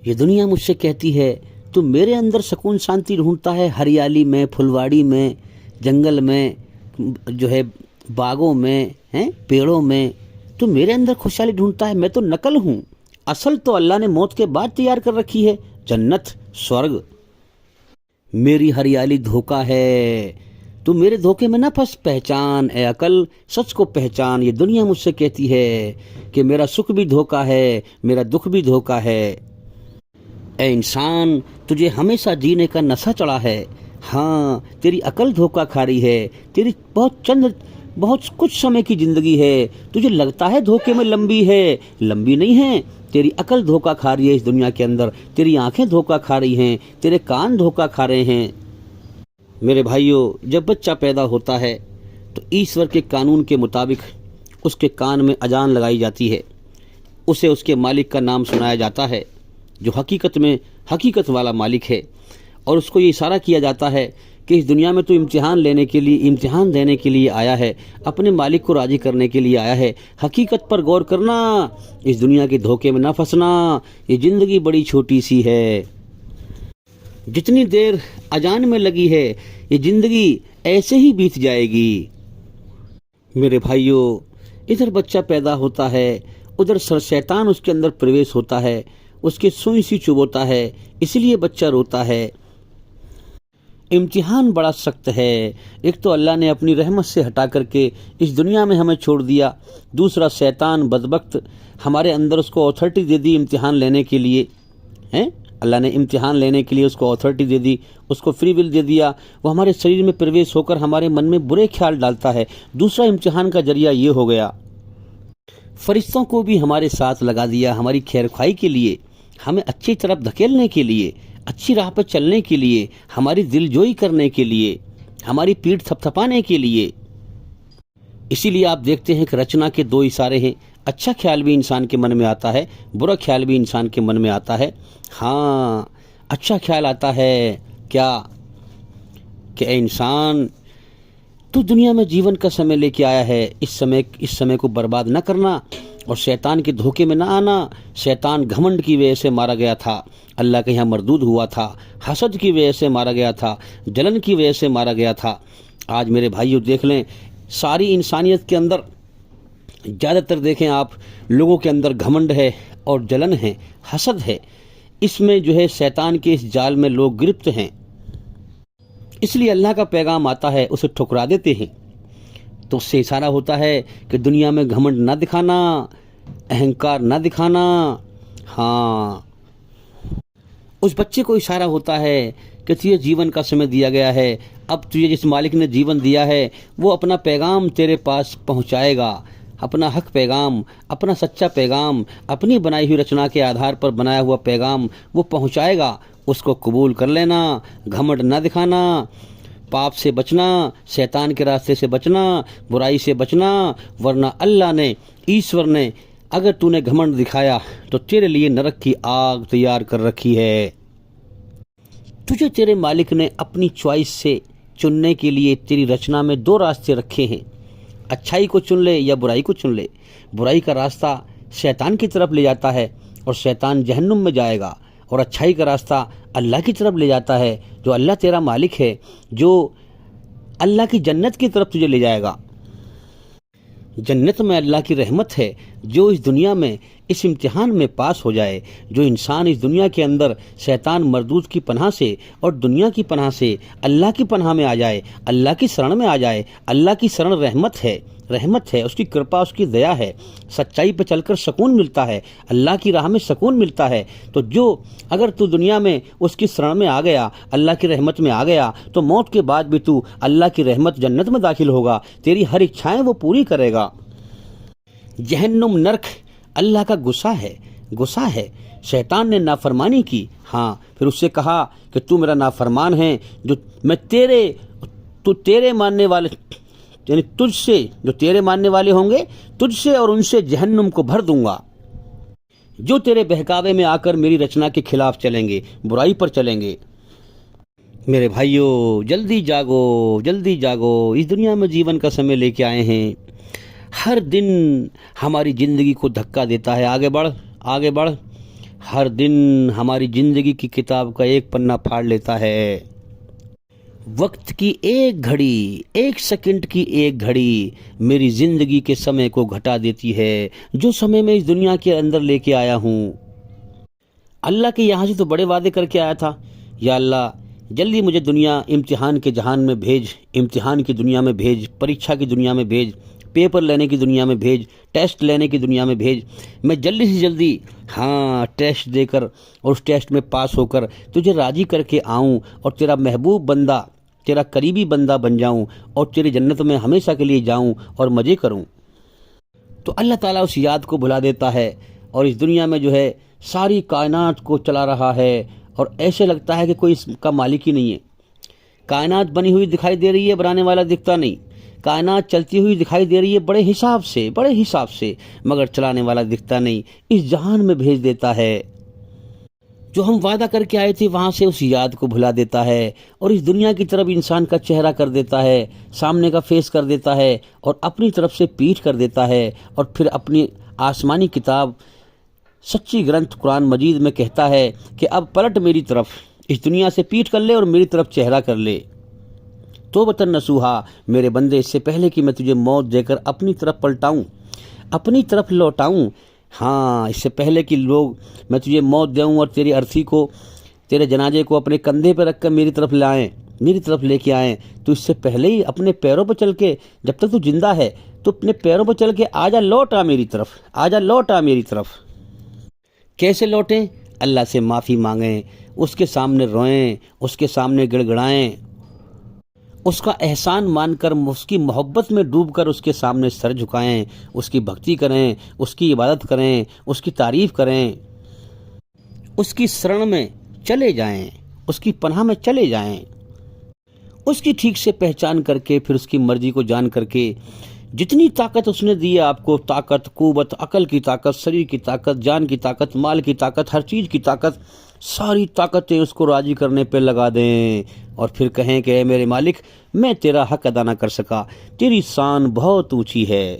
ये दुनिया मुझसे कहती है तू मेरे अंदर सुकून शांति ढूंढता है, हरियाली में, फुलवाड़ी में, जंगल में, जो है बागों में, हैं पेड़ों में, तू मेरे अंदर खुशहाली ढूंढता है। मैं तो नकल हूँ, असल तो अल्लाह ने मौत के बाद तैयार कर रखी है, जन्नत, स्वर्ग। मेरी हरियाली धोखा है, तू मेरे धोखे में ना फंस, पहचान ए अकल, सच को पहचान। ये दुनिया मुझसे कहती है कि मेरा सुख भी धोखा है, मेरा दुख भी धोखा है। ए इंसान, तुझे हमेशा जीने का नशा चढ़ा है, हाँ तेरी अकल धोखा खा रही है, तेरी बहुत कुछ समय की जिंदगी है, तुझे लगता है धोखे में लंबी है, लंबी नहीं है। तेरी अकल धोखा खा रही है इस दुनिया के अंदर, तेरी आंखें धोखा खा रही हैं, तेरे कान धोखा खा रहे हैं। मेरे भाइयों, जब बच्चा पैदा होता है तो ईश्वर के कानून के मुताबिक उसके कान में अजान लगाई जाती है, उसे उसके मालिक का नाम सुनाया जाता है जो हकीकत वाला मालिक है, और उसको ये इशारा किया जाता है कि इस दुनिया में तो इम्तिहान देने के लिए आया है, अपने मालिक को राजी करने के लिए आया है। हकीकत पर गौर करना, इस दुनिया के धोखे में ना फंसना, ये जिंदगी बड़ी छोटी सी है। जितनी देर अजान में लगी है ये जिंदगी ऐसे ही बीत जाएगी। मेरे भाइयों, इधर बच्चा पैदा होता है, उधर शैतान उसके अंदर प्रवेश होता है, उसके सुई सी चुभोता है, इसलिए बच्चा रोता है। इम्तिहान बड़ा सख्त है। एक तो अल्लाह ने अपनी रहमत से हटा करके इस दुनिया में हमें छोड़ दिया, दूसरा शैतान बदबख्त हमारे अंदर उसको अथॉरिटी दे दी इम्तिहान लेने के लिए, हैं अल्लाह ने इम्तिहान लेने के लिए उसको अथॉरिटी दे दी, उसको फ्री विल दे दिया, वो हमारे शरीर में प्रवेश होकर हमारे मन में बुरे ख्याल डालता है। दूसरा इम्तिहान का जरिया ये हो गया, फरिश्तों को भी हमारे साथ लगा दिया हमारी खैरख्वाही के लिए, हमें अच्छी तरफ धकेलने के लिए, अच्छी राह पर चलने के लिए, हमारी दिलजोई करने के लिए, हमारी पीठ थपथपाने के लिए। इसीलिए आप देखते हैं कि रचना के दो इशारे हैं, अच्छा ख्याल भी इंसान के मन में आता है, बुरा ख्याल भी इंसान के मन में आता है। हाँ, अच्छा ख्याल आता है क्या कि इंसान तू दुनिया में जीवन का समय लेके आया है, इस समय को बर्बाद न करना और शैतान के धोखे में ना आना। शैतान घमंड की वजह से मारा गया था, अल्लाह के यहाँ मरदूद हुआ था, हसद की वजह से मारा गया था, जलन की वजह से मारा गया था। आज मेरे भाइयों देख लें, सारी इंसानियत के अंदर ज़्यादातर देखें आप, लोगों के अंदर घमंड है और जलन है, हसद है। इसमें जो है शैतान के इस जाल में लोग गिरफ्त हैं, इसलिए अल्लाह का पैगाम आता है उसे ठुकरा देते हैं। तो उससे इशारा होता है कि दुनिया में घमंड ना दिखाना, अहंकार ना दिखाना। हाँ, उस बच्चे को इशारा होता है कि तुझे जीवन का समय दिया गया है, अब तुझे जिस मालिक ने जीवन दिया है वो अपना पैगाम तेरे पास पहुंचाएगा, अपना हक पैगाम, अपना सच्चा पैगाम, अपनी बनाई हुई रचना के आधार पर बनाया हुआ पैगाम वो पहुंचाएगा। उसको कबूल कर लेना, घमंड ना दिखाना, पाप से बचना, शैतान के रास्ते से बचना, बुराई से बचना, वरना अल्लाह ने, ईश्वर ने अगर तूने घमंड दिखाया तो तेरे लिए नरक की आग तैयार कर रखी है। तुझे तेरे मालिक ने अपनी चॉइस से चुनने के लिए तेरी रचना में दो रास्ते रखे हैं, अच्छाई को चुन ले या बुराई को चुन ले। बुराई का रास्ता शैतान की तरफ ले जाता है और शैतान जहन्नुम में जाएगा, और अच्छाई का रास्ता अल्लाह की तरफ ले जाता है, जो अल्लाह तेरा मालिक है, जो अल्लाह की जन्नत की तरफ तुझे ले जाएगा। जन्नत में अल्लाह की रहमत है। जो इस दुनिया में इस इम्तिहान में पास हो जाए, जो इंसान इस दुनिया के अंदर शैतान मरदूद की पनाह से और दुनिया की पनाह से अल्लाह की पनाह में आ जाए, अल्लाह की शरण में आ जाए, अल्लाह की शरण रहमत है, उसकी कृपा, उसकी दया है, सच्चाई पे चलकर सुकून मिलता है, अल्लाह की राह में सुकून मिलता है। तो जो अगर तू दुनिया में उसकी शरण में आ गया, अल्लाह की रहमत में आ गया, तो मौत के बाद भी तू अल्लाह की रहमत जन्नत में दाखिल होगा, तेरी हर इच्छाएं वो पूरी करेगा। जहन्नुम नरक अल्लाह का गुस्सा है। शैतान ने नाफरमानी की, हाँ, फिर उससे कहा कि तू मेरा नाफरमान है, जो मैं तेरे मानने वाले, यानी तुझसे, जो तेरे मानने वाले होंगे, तुझसे और उनसे जहन्नुम को भर दूंगा। जो तेरे बहकावे में आकर मेरी रचना के खिलाफ चलेंगे, बुराई पर चलेंगे। मेरे भाइयों, जल्दी जागो, इस दुनिया में जीवन का समय लेके आए हैं। हर दिन हमारी जिंदगी को धक्का देता है, आगे बढ़। हर दिन हमारी जिंदगी की किताब का एक पन्ना फाड़ लेता है। वक्त की एक घड़ी, एक सेकंड की एक घड़ी मेरी जिंदगी के समय को घटा देती है, जो समय मैं इस दुनिया के अंदर लेके आया हूँ। अल्लाह के यहाँ से तो बड़े वादे करके आया था, या अल्लाह जल्दी मुझे दुनिया इम्तिहान के जहान में भेज, इम्तिहान की दुनिया में भेज, परीक्षा की दुनिया में भेज, पेपर लेने की दुनिया में भेज, टेस्ट लेने की दुनिया में भेज। मैं जल्दी से जल्दी, हाँ, टेस्ट देकर और उस टेस्ट में पास होकर तुझे राजी करके आऊँ और तेरा महबूब बंदा, तेरा करीबी बंदा बन जाऊं और तेरी जन्नत में हमेशा के लिए जाऊं और मज़े करूं। तो अल्लाह ताला उस याद को भुला देता है और इस दुनिया में जो है सारी कायनात को चला रहा है, और ऐसे लगता है कि कोई इसका मालिक ही नहीं है। कायनात बनी हुई दिखाई दे रही है, बनाने वाला दिखता नहीं। कायनात चलती हुई दिखाई दे रही है बड़े हिसाब से, मगर चलाने वाला दिखता नहीं। इस जहान में भेज देता है, जो हम वादा करके आए थे वहां से उस याद को भुला देता है और इस दुनिया की तरफ इंसान का चेहरा कर देता है, सामने का फेस कर देता है और अपनी तरफ से पीठ कर देता है। और फिर अपनी आसमानी किताब, सच्ची ग्रंथ कुरान मजीद में कहता है कि अब पलट मेरी तरफ, इस दुनिया से पीठ कर ले और मेरी तरफ चेहरा कर ले। तो बतन नसूहा, मेरे बंदे, इससे पहले कि मैं तुझे मौत देकर अपनी तरफ पलटाऊं, अपनी तरफ लौटाऊं, हाँ, इससे पहले कि लोग मैं तुझे मौत दूं और तेरी अर्थी को, तेरे जनाजे को अपने कंधे पर रखकर मेरी तरफ लाएं, मेरी तरफ लेके आएं, तो इससे पहले ही अपने पैरों पर चल के, जब तक तू जिंदा है तो अपने पैरों पर चल के आजा, लौट आ मेरी तरफ। कैसे लौटें? अल्लाह से माफ़ी मांगें, उसके सामने रोएं, उसके सामने गिड़गिड़ाएं, उसका एहसान मानकर, उसकी मोहब्बत में डूबकर उसके सामने सर झुकाएं, उसकी भक्ति करें, उसकी इबादत करें, उसकी तारीफ करें, उसकी शरण में चले जाएं, उसकी पनाह में चले जाएं, उसकी ठीक से पहचान करके, फिर उसकी मर्जी को जान करके, जितनी ताकत उसने दी है आपको, ताकत, कुव्वत, अकल की ताकत, शरीर की ताकत, जान की ताकत, माल की ताकत, हर चीज़ की ताकत, सारी ताकतें उसको राजी करने पे लगा दें और फिर कहें कि मेरे मालिक, मैं तेरा हक अदा ना कर सका, तेरी शान बहुत ऊंची है,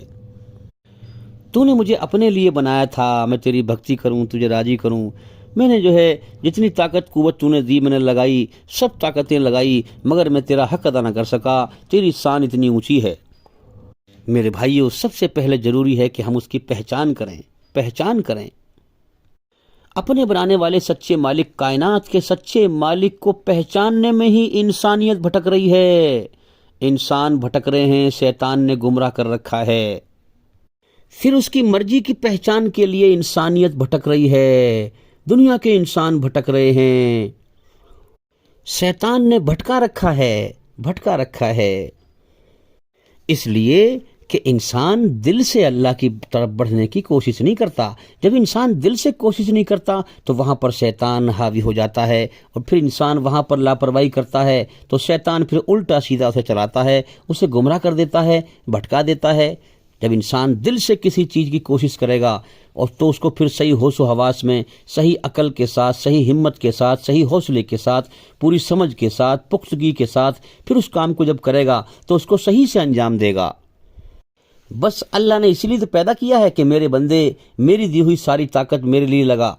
तूने मुझे अपने लिए बनाया था, मैं तेरी भक्ति करूं, तुझे राजी करूं। मैंने जो है जितनी ताकत कुव्वत तूने दी मैंने लगाई, सब ताकतें लगाई, मगर मैं तेरा हक अदा ना कर सका, तेरी शान इतनी ऊंची है। मेरे भाइयों, सबसे पहले जरूरी है कि हम उसकी पहचान करें। अपने बनाने वाले सच्चे मालिक, कायनात के सच्चे मालिक को पहचानने में ही इंसानियत भटक रही है। इंसान भटक रहे हैं, शैतान ने गुमराह कर रखा है। फिर उसकी मर्जी की पहचान के लिए इंसानियत भटक रही है, दुनिया के इंसान भटक रहे हैं, शैतान ने भटका रखा है। इसलिए कि इंसान दिल से अल्लाह की तरफ बढ़ने की कोशिश नहीं करता। जब इंसान दिल से कोशिश नहीं करता तो वहाँ पर शैतान हावी हो जाता है और फिर इंसान वहाँ पर लापरवाही करता है तो शैतान फिर उल्टा सीधा उसे चलाता है, उसे गुमराह कर देता है, भटका देता है। जब इंसान दिल से किसी चीज़ की कोशिश करेगा और तो उसको फिर सही होश व हवास में, सही अकल के साथ, सही हिम्मत के साथ, सही हौसले के साथ, पूरी समझ के साथ, पुख्तगी के साथ फिर उस काम को जब करेगा तो उसको सही से अंजाम देगा। बस अल्लाह ने इसीलिए तो पैदा किया है कि मेरे बंदे, मेरी दी हुई सारी ताकत मेरे लिए लगा,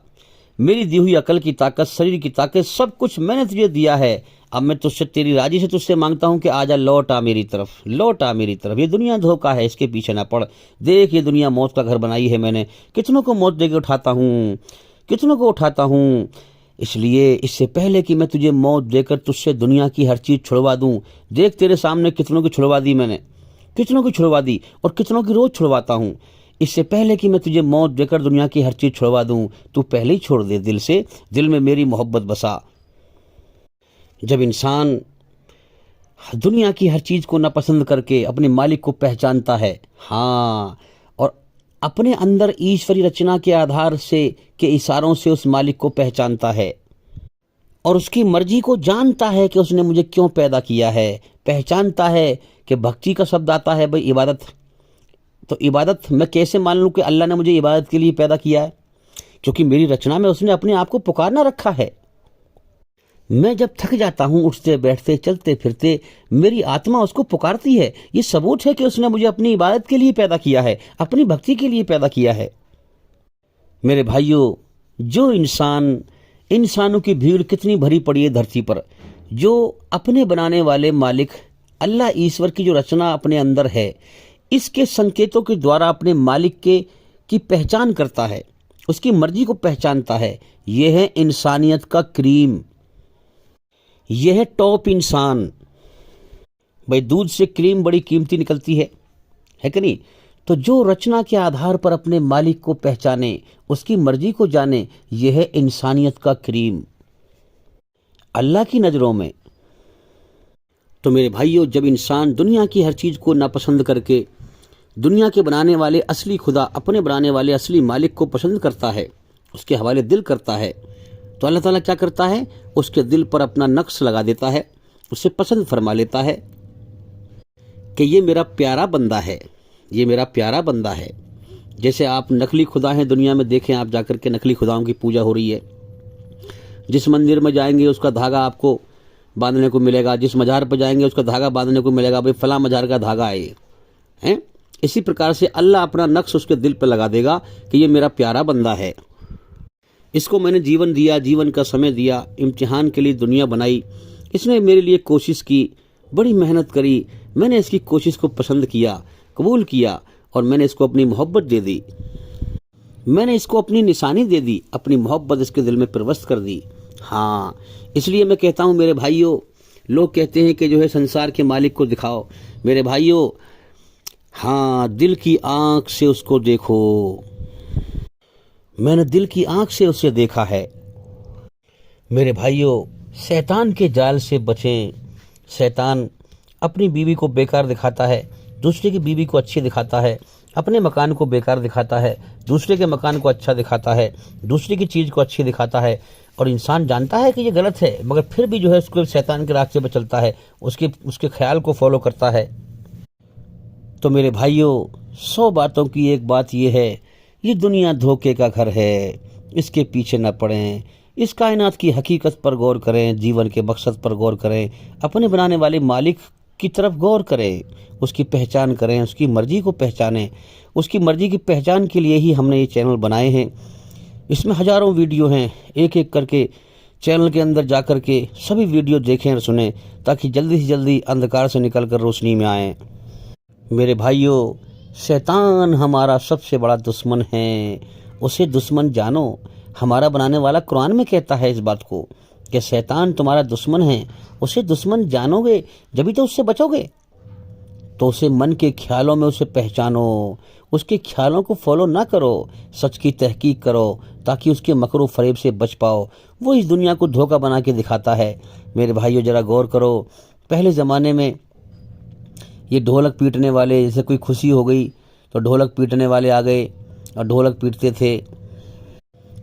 मेरी दी हुई अकल की ताकत, शरीर की ताकत, सब कुछ मैंने तुझे दिया है। अब मैं तुझसे तेरी राजी से तुझसे मांगता हूँ कि आजा, लौट आ मेरी तरफ, लौट आ मेरी तरफ। ये दुनिया धोखा है, इसके पीछे ना पड़। देख ये दुनिया मौत का घर बनाई है मैंने, कितनों को मौत देके उठाता हूँ, कितनों को उठाता हूँ। इसलिए इससे पहले कि मैं तुझे मौत देकर तुझसे दुनिया की हर चीज़ छुड़वा दूँ, देख तेरे सामने कितनों की छुड़वा दी मैंने, कितनों की छुड़वा दी और कितनों की रोज़ छुड़वाता हूँ। इससे पहले कि मैं तुझे मौत देकर दुनिया की हर चीज़ छुड़वा दूँ, तू पहले ही छोड़ दे दिल से, दिल में मेरी मोहब्बत बसा। जब इंसान दुनिया की हर चीज़ को नापसंद करके अपने मालिक को पहचानता है, हाँ, और अपने अंदर ईश्वरी रचना के आधार से के इशारों से उस मालिक को पहचानता है और उसकी मर्जी को जानता है कि उसने मुझे क्यों पैदा किया है, पहचानता है कि भक्ति का शब्द आता है भाई इबादत। तो इबादत मैं कैसे मान लूँ कि अल्लाह ने मुझे इबादत के लिए पैदा किया है? क्योंकि मेरी रचना में उसने अपने आप को पुकारना रखा है। मैं जब थक जाता हूँ उठते बैठते चलते फिरते, मेरी आत्मा उसको पुकारती है। ये सबूत है कि उसने मुझे अपनी इबादत के लिए पैदा किया है, अपनी भक्ति के लिए पैदा किया है। मेरे भाइयों, जो इंसानों की भीड़ कितनी भरी पड़ी है धरती पर, जो अपने बनाने वाले मालिक अल्लाह ईश्वर की जो रचना अपने अंदर है, इसके संकेतों के द्वारा अपने मालिक की पहचान करता है, उसकी मर्जी को पहचानता है। यह है इंसानियत का क्रीम, यह है टॉप इंसान। भाई दूध से क्रीम बड़ी कीमती निकलती है कि नहीं? तो जो रचना के आधार पर अपने मालिक को पहचाने, उसकी मर्जी को जाने, यह है इंसानियत का क्रीम अल्लाह की नज़रों में। तो मेरे भाइयों, जब इंसान दुनिया की हर चीज़ को नापसंद करके दुनिया के बनाने वाले असली खुदा, अपने बनाने वाले असली मालिक को पसंद करता है, उसके हवाले दिल करता है, तो अल्लाह ताला क्या करता है? उसके दिल पर अपना नक्श लगा देता है, उसे पसंद फरमा लेता है कि ये मेरा प्यारा बंदा है, ये मेरा प्यारा बंदा है। जैसे आप नकली खुदा हैं दुनिया में, देखें आप जाकर के नकली खुदाओं की पूजा हो रही है। जिस मंदिर में जाएंगे उसका धागा आपको बांधने को मिलेगा, जिस मज़ार पर जाएंगे उसका धागा बांधने को मिलेगा, भाई फला मज़ार का धागा है ये, हैं? इसी प्रकार से अल्लाह अपना नक्श उसके दिल पर लगा देगा कि ये मेरा प्यारा बंदा है, इसको मैंने जीवन दिया, जीवन का समय दिया, इम्तिहान के लिए दुनिया बनाई, इसने मेरे लिए कोशिश की, बड़ी मेहनत करी, मैंने इसकी कोशिश को पसंद किया, कबूल किया और मैंने इसको अपनी मोहब्बत दे दी, मैंने इसको अपनी निशानी दे दी, अपनी मोहब्बत इसके दिल में प्रवस्त कर दी। हाँ, इसलिए मैं कहता हूँ मेरे भाइयों, लोग कहते हैं कि जो है संसार के मालिक को दिखाओ। मेरे भाइयों, हाँ, दिल की आंख से उसको देखो। मैंने दिल की आंख से उसे देखा है। मेरे भाइयों, शैतान के जाल से बचें। शैतान अपनी बीवी को बेकार दिखाता है, दूसरे की बीवी को अच्छी दिखाता है, अपने मकान को बेकार दिखाता है, दूसरे के मकान को अच्छा दिखाता है, दूसरे की चीज़ को अच्छी दिखाता है, और इंसान जानता है कि ये गलत है, मगर फिर भी जो है उसको शैतान के रास्ते पर चलता है, उसके ख्याल को फॉलो करता है। तो मेरे भाइयों, 100 बातों की एक बात ये है, ये दुनिया धोखे का घर है, इसके पीछे न पड़ें, इस कायनात की हकीकत पर गौर करें, जीवन के मकसद पर गौर करें, अपने बनाने वाले मालिक की तरफ गौर करें, उसकी पहचान करें, उसकी मर्जी को पहचानें। उसकी मर्जी की पहचान के लिए ही हमने ये चैनल बनाए हैं। इसमें हज़ारों वीडियो हैं, एक एक करके चैनल के अंदर जा कर के सभी वीडियो देखें और सुनें, ताकि जल्दी से जल्दी अंधकार से निकल कर रोशनी में आएँ। मेरे भाइयों, शैतान हमारा सबसे बड़ा दुश्मन है, उसे दुश्मन जानो। हमारा बनाने वाला कुरान में कहता है इस बात को कि शैतान तुम्हारा दुश्मन है, उसे दुश्मन जानोगे जभी तो उससे बचोगे। तो उसे मन के ख्यालों में उसे पहचानो, उसके ख्यालों को फॉलो ना करो, सच की तहकीक करो, ताकि उसके मकरू फरेब से बच पाओ। वो इस दुनिया को धोखा बना के दिखाता है। मेरे भाइयों, ज़रा गौर करो, पहले ज़माने में ये ढोलक पीटने वाले, जैसे कोई खुशी हो गई तो ढोलक पीटने वाले आ गए और ढोलक पीटते थे।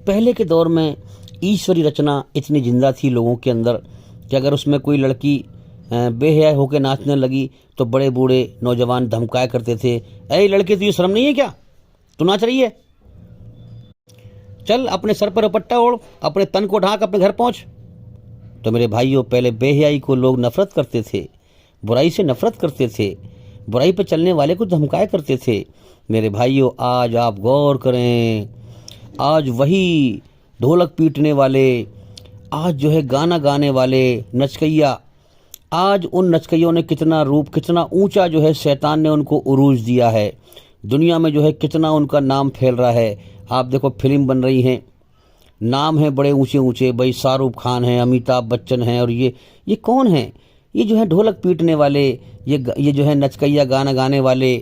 पहले के दौर में ईश्वरी रचना इतनी जिंदा थी लोगों के अंदर कि अगर उसमें कोई लड़की बेहया होकर नाचने लगी तो बड़े बूढ़े नौजवान धमकाया करते थे, ऐ लड़के तुझे शर्म नहीं है क्या, तू नाच रही है, चल अपने सर पर दुपट्टा ओढ़, अपने तन को ढांक, अपने घर पहुंच। तो मेरे भाइयों, पहले बेहयाई को लोग नफरत करते थे, बुराई से नफरत करते थे, बुराई पर चलने वाले को धमकाया करते थे। मेरे भाइयों, आज आप गौर करें, आज वही ढोलक पीटने वाले, आज जो है गाना गाने वाले नचकैया, आज उन नचकैयों ने कितना रूप, कितना ऊंचा जो है शैतान ने उनको उरूज दिया है। दुनिया में जो है कितना उनका नाम फैल रहा है। आप देखो फिल्म बन रही हैं, नाम है बड़े ऊंचे ऊंचे, भाई शाहरुख खान है, अमिताभ बच्चन है, और ये कौन है? ये जो है ढोलक पीटने वाले, ये जो है नचकैया गाना गाने वाले,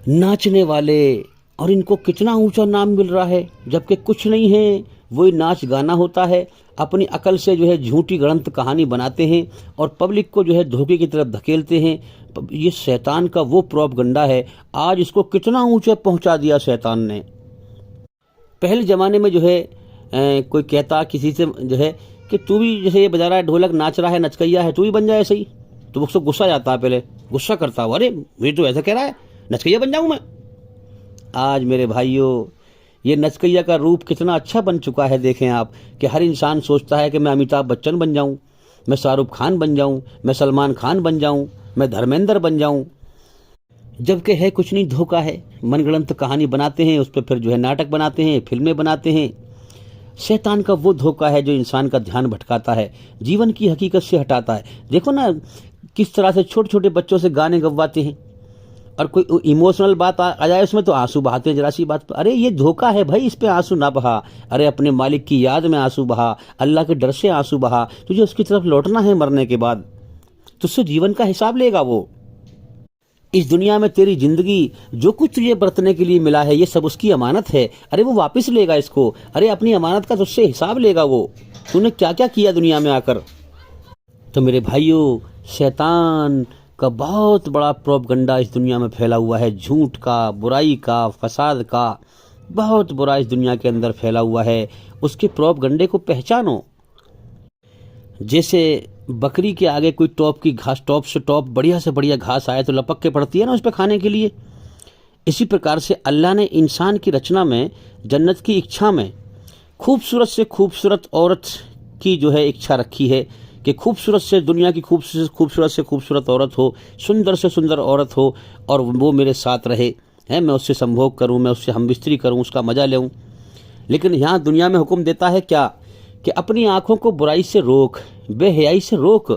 नाचने वाले, और इनको कितना ऊंचा नाम मिल रहा है, जबकि कुछ नहीं है, वही नाच गाना होता है। अपनी अकल से जो है झूठी गलत कहानी बनाते हैं और पब्लिक को जो है धोखे की तरफ धकेलते हैं। ये शैतान का वो प्रोपगंडा है, आज इसको कितना ऊंचे पहुंचा दिया शैतान ने। पहले ज़माने में जो है कोई कहता किसी से जो है कि तू भी जैसे ये बजा रहा है ढोलक, नाच रहा है, नचकैया है, तू भी बन जाए ऐसे ही, तो उसको गुस्सा जाता है, पहले गुस्सा करता है, अरे ये तो ऐसा कह रहा है, नचकैया बन जाऊँ मैं। आज मेरे भाइयों, ये नचकैया का रूप कितना अच्छा बन चुका है। देखें आप कि हर इंसान सोचता है कि मैं अमिताभ बच्चन बन जाऊं, मैं शाहरुख खान बन जाऊं, मैं सलमान खान बन जाऊं, मैं धर्मेंद्र बन जाऊं, जबकि है कुछ नहीं, धोखा है। मनगढ़ंत कहानी बनाते हैं, उस पर फिर जो है नाटक बनाते हैं, फिल्में बनाते हैं। शैतान का वो धोखा है जो इंसान का ध्यान भटकाता है, जीवन की हकीकत से हटाता है। देखो ना किस तरह से छोटे छोटे बच्चों से गाने गवाते हैं, और कोई इमोशनल बात आ जाए उसमें तो आंसू बहाते हैं जरा सी बात पर। अरे ये धोखा है भाई, इस पे आंसू ना बहा। अरे अपने मालिक की याद में आंसू बहा, अल्लाह के डर से आंसू बहा। तुझे उसकी तरफ लौटना है मरने के बाद, तुझसे जीवन का हिसाब लेगा वो। इस दुनिया में तेरी जिंदगी जो कुछ तुझे बरतने के लिए मिला है, ये सब उसकी अमानत है। अरे वो वापस लेगा इसको। अरे अपनी अमानत का तुझसे हिसाब लेगा वो, तूने क्या क्या किया दुनिया में आकर। तो मेरे भाइयों, शैतान का बहुत बड़ा प्रोपगंडा इस दुनिया में फैला हुआ है, झूठ का, बुराई का, फसाद का, बहुत बुरा इस दुनिया के अंदर फैला हुआ है। उसके प्रोपगंडे को पहचानो। जैसे बकरी के आगे कोई टॉप की घास, टॉप से टॉप बढ़िया से बढ़िया घास आए तो लपक के पड़ती है ना उस पर खाने के लिए। इसी प्रकार से अल्लाह ने इंसान की रचना में, जन्नत की इच्छा में खूबसूरत से खूबसूरत औरत की जो है इच्छा रखी है कि खूबसूरत से, दुनिया की खूबसूरत से खूबसूरत औरत हो, सुंदर से सुंदर औरत हो, और वो मेरे साथ रहे है, मैं उससे संभोग करूं, मैं उससे हमबिस्तरी करूं, उसका मजा लेऊं। लेकिन यहाँ दुनिया में हुक्म देता है क्या कि अपनी आंखों को बुराई से रोक, बेहयाई से रोक।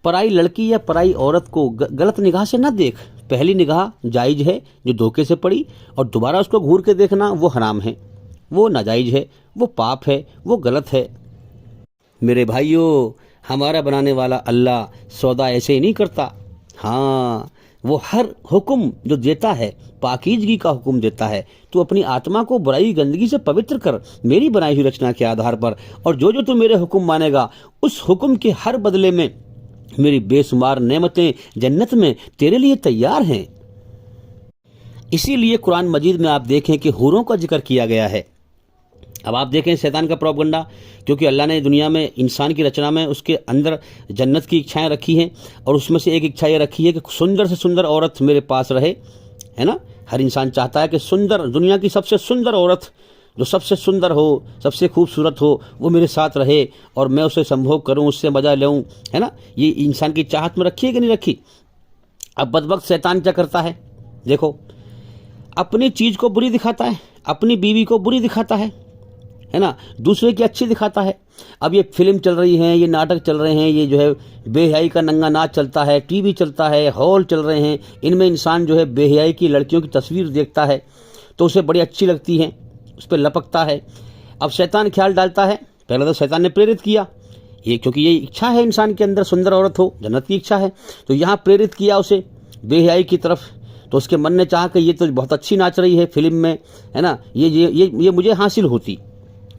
पराई लड़की या पराई औरत को गलत निगाह से न देख। पहली निगाह जायज है जो धोखे से पड़ी, और दोबारा उसको घूर के देखना वो हराम है, वो नाजायज है, वो पाप है, वो गलत है। मेरे भाइयों, हमारा बनाने वाला अल्लाह सौदा ऐसे ही नहीं करता। हाँ, वो हर हुक्म जो देता है पाकीज़गी का हुक्म देता है। तू अपनी आत्मा को बुराई गंदगी से पवित्र कर मेरी बनाई हुई रचना के आधार पर, और जो जो तू मेरे हुक्म मानेगा उस हुक्म के हर बदले में मेरी बेशुमार नेमतें जन्नत में तेरे लिए तैयार हैं। इसीलिए कुरान मजीद में आप देखें कि हूरों का जिक्र किया गया है। अब आप देखें शैतान का प्रोपगंडा, क्योंकि अल्लाह ने दुनिया में इंसान की रचना में उसके अंदर जन्नत की इच्छाएं रखी हैं, और उसमें से एक इच्छा ये रखी है कि सुंदर से सुंदर औरत मेरे पास रहे, है ना। हर इंसान चाहता है कि सुंदर, दुनिया की सबसे सुंदर औरत, जो सबसे सुंदर हो, सबसे खूबसूरत हो, वो मेरे साथ रहे और मैं उसे संभोग करूं, उससे मजा लूं, है ना। ये इंसान की चाहत में रखी है कि नहीं रखी। अब बदबख्त शैतान क्या करता है, देखो, अपनी चीज को बुरी दिखाता है, अपनी बीवी को बुरी दिखाता है ना, दूसरे की अच्छी दिखाता है। अब ये फिल्म चल रही है, ये नाटक चल रहे हैं, ये जो है बेहयाई का नंगा नाच चलता है, टीवी चलता है, हॉल चल रहे हैं, इनमें इंसान जो है बेहयाई की लड़कियों की तस्वीर देखता है तो उसे बड़ी अच्छी लगती है, उस पर लपकता है। अब शैतान ख्याल डालता है, पहले तो शैतान ने प्रेरित किया ये, क्योंकि ये इच्छा है इंसान के अंदर, सुंदर औरत हो, जन्नत की इच्छा है, तो यहाँ प्रेरित किया उसे बेहयाई की तरफ। तो उसके मन ने चाहा कि ये तो बहुत अच्छी नाच रही है फिल्म में, है ना, ये मुझे हासिल होती,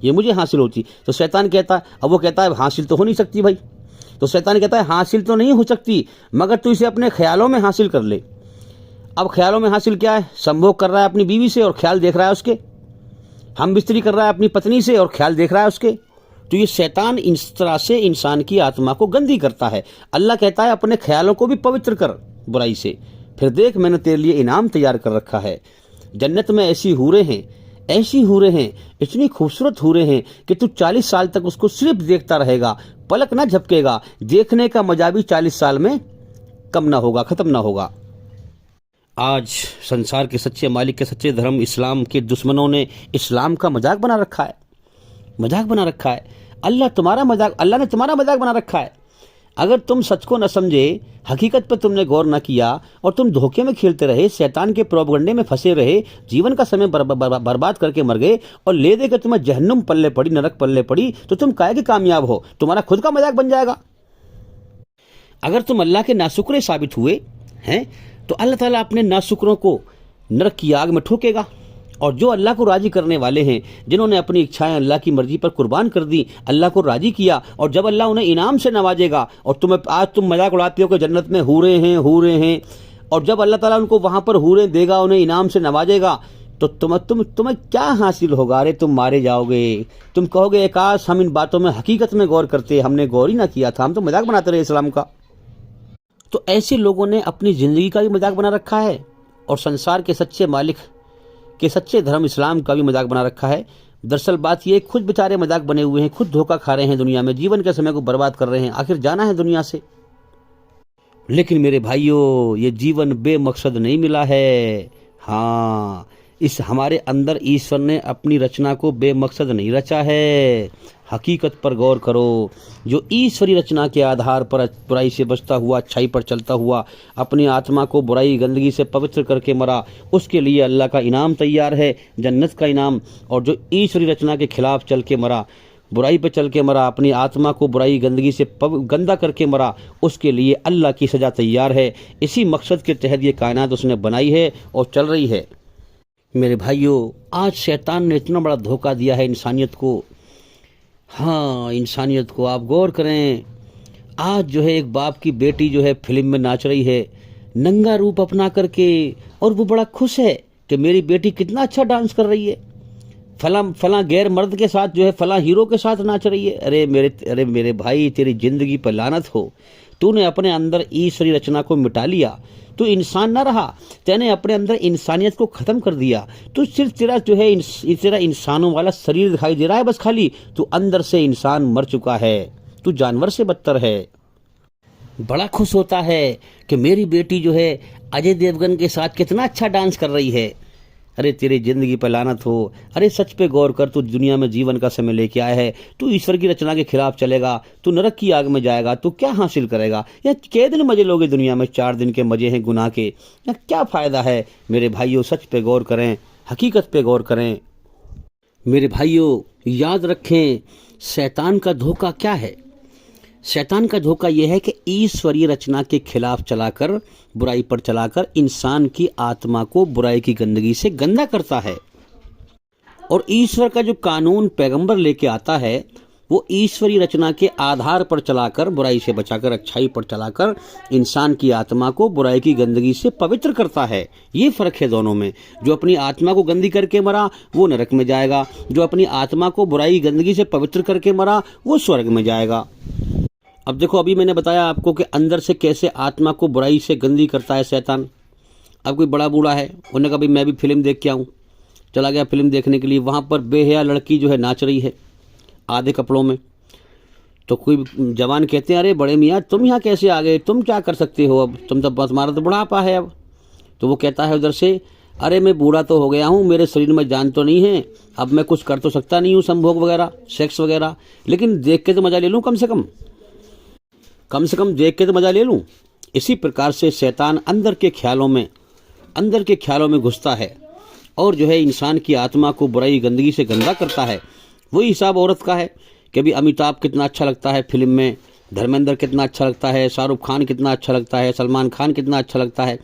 ये मुझे हासिल होती। तो शैतान कहता है, अब वो कहता है हासिल तो हो नहीं सकती भाई। तो शैतान कहता है हासिल तो नहीं हो सकती, मगर तू इसे अपने ख्यालों में हासिल कर ले। अब ख्यालों में हासिल क्या है, संभोग कर रहा है अपनी बीवी से और ख्याल देख रहा है उसके, हम बिस्तरी कर रहा है अपनी पत्नी से और ख्याल देख रहा है उसके। तो ये शैतान इस तरह से इंसान की आत्मा को गंदी करता है। अल्लाह कहता है अपने ख्यालों को भी पवित्र कर बुराई से, फिर देख मैंने तेरे लिए इनाम तैयार कर रखा है। जन्नत में ऐसी हूरें हैं, ऐसी हूरें हैं, इतनी खूबसूरत हूरें हैं कि तू 40 साल तक उसको सिर्फ देखता रहेगा, पलक ना झपकेगा। देखने का मजा भी 40 साल में कम ना होगा, खत्म ना होगा। आज संसार के सच्चे मालिक के सच्चे धर्म इस्लाम के दुश्मनों ने इस्लाम का मजाक बना रखा है। मजाक बना रखा है। अल्लाह ने तुम्हारा मजाक बना रखा है। अगर तुम सच को न समझे, हकीकत पर तुमने गौर न किया और तुम धोखे में खेलते रहे, शैतान के प्रोपगंडे में फंसे रहे, जीवन का समय बर्बाद करके मर गए और ले देकर तुम्हें जहन्नुम पल्ले पड़ी, नरक पल्ले पड़ी, तो तुम काहे के कामयाब हो? तुम्हारा खुद का मजाक बन जाएगा। अगर तुम अल्लाह के नाशुक्रे साबित हुए हैं तो अल्लाह ताला अपने नाशुक्रों को नरक की आग में ठोकेगा। और जो अल्लाह को राजी करने वाले हैं, जिन्होंने अपनी इच्छाएं अल्लाह की मर्जी पर कुर्बान कर दी, अल्लाह को राजी किया, और जब अल्लाह उन्हें इनाम से नवाजेगा, और आज तुम मजाक उड़ाते हो कि जन्नत में हूरे हैं, और जब अल्लाह ताला उनको वहां पर हूरे देगा, उन्हें इनाम से नवाजेगा, तो तुम्हें क्या हासिल होगा? अरे तुम मारे जाओगे। तुम कहोगे काश हम इन बातों में हकीकत में गौर करते, हमने गौर ही ना किया था, हम तो मजाक बनाते रहे इस्लाम का। तो ऐसे लोगों ने अपनी जिंदगी का भी मजाक बना रखा है और संसार के सच्चे मालिक के सच्चे धर्म इस्लाम का भी मजाक बना रखा है। दरअसल बात ये, खुद बेचारे मजाक बने हुए हैं, खुद धोखा खा रहे हैं दुनिया में, जीवन के समय को बर्बाद कर रहे हैं। आखिर जाना है दुनिया से। लेकिन मेरे भाइयों, ये जीवन बेमकसद नहीं मिला है। हाँ, इस हमारे अंदर ईश्वर ने अपनी रचना को बेमकसद नहीं रचा है। हकीकत पर गौर करो। जो ईश्वरी रचना के आधार पर बुराई से बचता हुआ, अच्छाई पर चलता हुआ, अपनी आत्मा को बुराई गंदगी से पवित्र करके मरा, उसके लिए अल्लाह का इनाम तैयार है, जन्नत का इनाम। और जो ईश्वरी रचना के खिलाफ चल के मरा, बुराई पे चल के मरा, अपनी आत्मा को बुराई गंदगी से गंदा करके मरा, उसके लिए अल्लाह की सज़ा तैयार है। इसी मकसद के तहत ये कायनात उसने बनाई है और चल रही है। मेरे भाइयों, आज शैतान ने इतना बड़ा धोखा दिया है इंसानियत को। हाँ, इंसानियत को आप गौर करें। आज जो है एक बाप की बेटी जो है फिल्म में नाच रही है नंगा रूप अपना करके, और वो बड़ा खुश है कि मेरी बेटी कितना अच्छा डांस कर रही है, फला गैर मर्द के साथ जो है फला हीरो के साथ नाच रही है। अरे मेरे भाई, तेरी जिंदगी पर लानत हो। तूने अपने अंदर ईश्वरी रचना को मिटा लिया। तू इंसान ना रहा, तेने अपने अंदर इंसानियत को खत्म कर दिया। तू सिर्फ तेरा जो है तेरा इंसानों वाला शरीर दिखाई दे रहा है बस खाली। तू अंदर से इंसान मर चुका है, तू जानवर से बदतर है। बड़ा खुश होता है कि मेरी बेटी जो है अजय देवगन के साथ कितना अच्छा डांस कर रही है। अरे तेरी जिंदगी पर लानत हो। अरे सच पे गौर कर। तू दुनिया में जीवन का समय लेके आया है, तू ईश्वर की रचना के खिलाफ चलेगा, तू नरक की आग में जाएगा। तू क्या हासिल करेगा? या कै दिन मजे लोगे दुनिया में? 4 दिन के मजे हैं गुनाह के, या क्या फायदा है? मेरे भाइयों, सच पे गौर करें, हकीकत पे गौर करें। मेरे भाइयों, याद रखें, शैतान का धोखा क्या है? शैतान का धोखा यह है कि ईश्वरीय रचना के खिलाफ चलाकर, बुराई पर चलाकर इंसान की आत्मा को बुराई की गंदगी से गंदा करता है। और ईश्वर का जो कानून पैगंबर लेके आता है, वो ईश्वरीय रचना के आधार पर चलाकर, बुराई से बचाकर, अच्छाई पर चलाकर इंसान की आत्मा को बुराई की गंदगी से पवित्र करता है। ये फर्क है दोनों में। जो अपनी आत्मा को गंदी करके मरा वो नरक में जाएगा, जो अपनी आत्मा को बुराई गंदगी से पवित्र करके मरा वो स्वर्ग में जाएगा। अब देखो, अभी मैंने बताया आपको कि अंदर से कैसे आत्मा को बुराई से गंदी करता है शैतान। अब कोई बड़ा बूढ़ा है, उन्होंने कहा भाई मैं भी फिल्म देख के आऊँ, चला गया फिल्म देखने के लिए। वहाँ पर बेहया लड़की जो है नाच रही है आधे कपड़ों में। तो कोई जवान कहते हैं अरे बड़े मियाँ तुम यहाँ कैसे आ गए, तुम क्या कर सकते हो, अब तुम तो बस तुम्हारा तो बुढ़ापा है अब। तो वो कहता है उधर से, अरे मैं बूढ़ा तो हो गया हूँ, मेरे शरीर में जान तो नहीं है, अब मैं कुछ कर तो सकता नहीं हूँ संभोग वगैरह, सेक्स वगैरह, लेकिन देख के तो मज़ा ले लूँ, कम से कम देख के तो मज़ा ले लूँ। इसी प्रकार से शैतान अंदर के ख्यालों में घुसता है और जो है इंसान की आत्मा को बुराई गंदगी से गंदा करता है। वही हिसाब औरत का है कि अभी अमिताभ कितना अच्छा लगता है फिल्म में, धर्मेंद्र कितना अच्छा लगता है, शाहरुख खान कितना अच्छा लगता है, सलमान खान कितना अच्छा लगता है।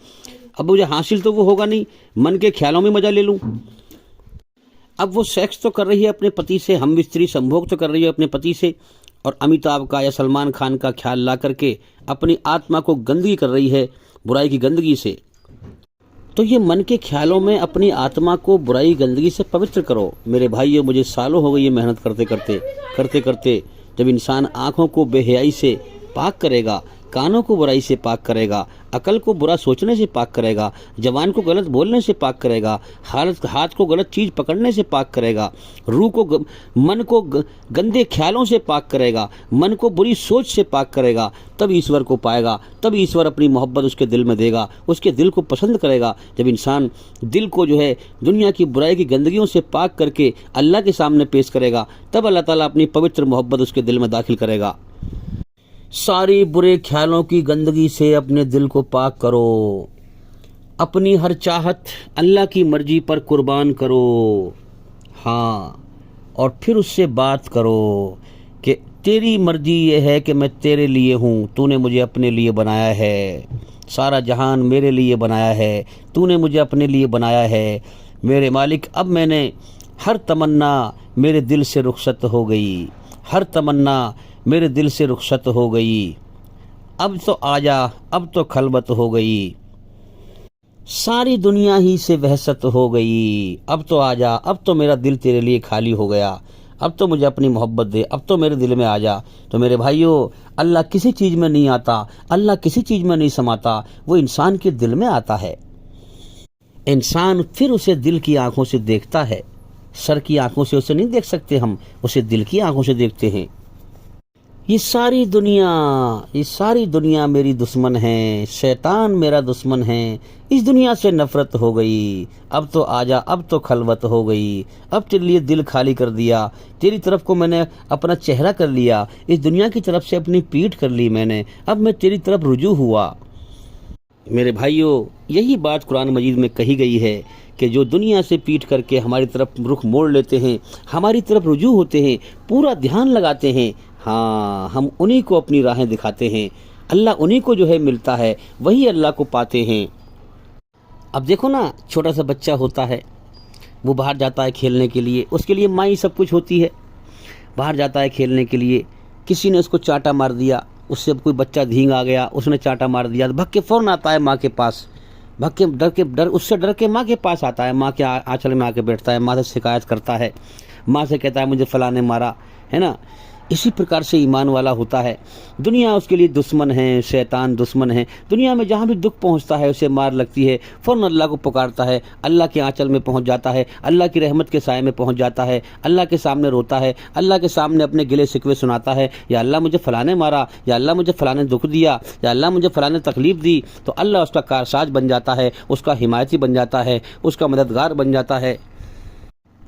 अब मुझे हासिल तो वो होगा नहीं, मन के ख्यालों में मज़ा ले लूँ। अब वो सेक्स तो कर रही है अपने पति से, हम स्त्री संभोग तो कर रही है अपने पति से, और अमिताभ का या सलमान खान का ख्याल ला करके अपनी आत्मा को गंदगी कर रही है बुराई की गंदगी से। तो ये मन के ख्यालों में अपनी आत्मा को बुराई गंदगी से पवित्र करो। मेरे भाइयों, मुझे सालों हो गई ये मेहनत करते करते। जब इंसान आँखों को बेहयाई से पाक करेगा कानों को बुराई से पाक करेगा, अकल को बुरा सोचने से पाक करेगा, जबान को गलत बोलने से पाक करेगा, हाथ को गलत चीज़ पकड़ने से पाक करेगा, मन को गंदे ख्यालों से पाक करेगा, मन को बुरी सोच से पाक करेगा, तब ईश्वर को पाएगा, तब ईश्वर अपनी मोहब्बत उसके दिल में देगा, उसके दिल को पसंद करेगा। जब इंसान दिल को जो है दुनिया की बुराई की गंदगियों से पाक करके अल्लाह के सामने पेश करेगा, तब अल्लाह ताला अपनी पवित्र मोहब्बत उसके दिल में दाखिल करेगा। सारी बुरे ख्यालों की गंदगी से अपने दिल को पाक करो, अपनी हर चाहत अल्लाह की मर्जी पर कुर्बान करो। हाँ, और फिर उससे बात करो कि तेरी मर्जी ये है कि मैं तेरे लिए हूँ, तूने मुझे अपने लिए बनाया है, सारा जहान मेरे लिए बनाया है, तूने मुझे अपने लिए बनाया है मेरे मालिक। अब मैंने हर तमन्ना मेरे दिल से रुखसत हो गई, हर तमन्ना मेरे दिल से रुखसत हो गई, अब तो आजा, अब तो खलबत हो गई, सारी दुनिया ही से वहशत हो गई, अब तो आजा, अब तो मेरा दिल तेरे लिए खाली हो गया, अब तो मुझे अपनी मोहब्बत दे, अब तो मेरे दिल में आ जा। तो मेरे भाइयों, अल्लाह किसी चीज़ में नहीं आता, अल्लाह किसी चीज़ में नहीं समाता, वो इंसान के दिल में आता है। इंसान फिर उसे दिल की आंखों से देखता है, सर की आंखों से उसे नहीं देख सकते हम, उसे दिल की आंखों से देखते हैं। ये सारी दुनिया मेरी दुश्मन है, शैतान मेरा दुश्मन है, इस दुनिया से नफरत हो गई, अब तो आजा, अब तो खलवत हो गई, अब तेरे लिए दिल खाली कर दिया, तेरी तरफ को मैंने अपना चेहरा कर लिया, इस दुनिया की तरफ से अपनी पीठ कर ली मैंने, अब मैं तेरी तरफ रुजू हुआ। मेरे भाइयों, यही बात कुरान मजीद में कही गई है कि जो दुनिया से पीठ करके हमारी तरफ रुख मोड़ लेते हैं, हमारी तरफ रुजू होते हैं, पूरा ध्यान लगाते हैं, हाँ, हम उन्हीं को अपनी राहें दिखाते हैं, अल्लाह उन्हीं को जो है मिलता है, वही अल्लाह को पाते हैं। अब देखो ना, छोटा सा बच्चा होता है, वो बाहर जाता है खेलने के लिए, उसके लिए माँ ही सब कुछ होती है। बाहर जाता है खेलने के लिए, किसी ने उसको चांटा मार दिया, उससे कोई बच्चा धींग आ गया, उसने चांटा मार दिया, तो भग के फ़ौरन आता है माँ के पास, उससे डर के माँ के पास आता है, माँ के आंचल में आके बैठता है, माँ से शिकायत करता है, माँ से कहता है मुझे फलां ने मारा, है ना। इसी प्रकार से ईमान वाला होता है। दुनिया उसके लिए दुश्मन है, शैतान दुश्मन है। दुनिया में जहाँ भी दुख पहुँचता है, उसे मार लगती है, फ़ौरन अल्लाह को पुकारता है, अल्लाह के आंचल में पहुँच जाता है, अल्लाह की रहमत के साए में पहुँच जाता है, अल्लाह के सामने रोता है, अल्लाह के सामने अपने गिले शिकवे सुनाता है, या अल्लाह मुझे फ़लाँ ने मारा, या अल्लाह मुझे फ़लाँ ने दुख दिया, या अल्लाह मुझे फ़लाँ ने तकलीफ़ दी। तो अल्लाह उसका कारसाज बन जाता है, उसका हिमायती बन जाता है, उसका मददगार बन जाता है।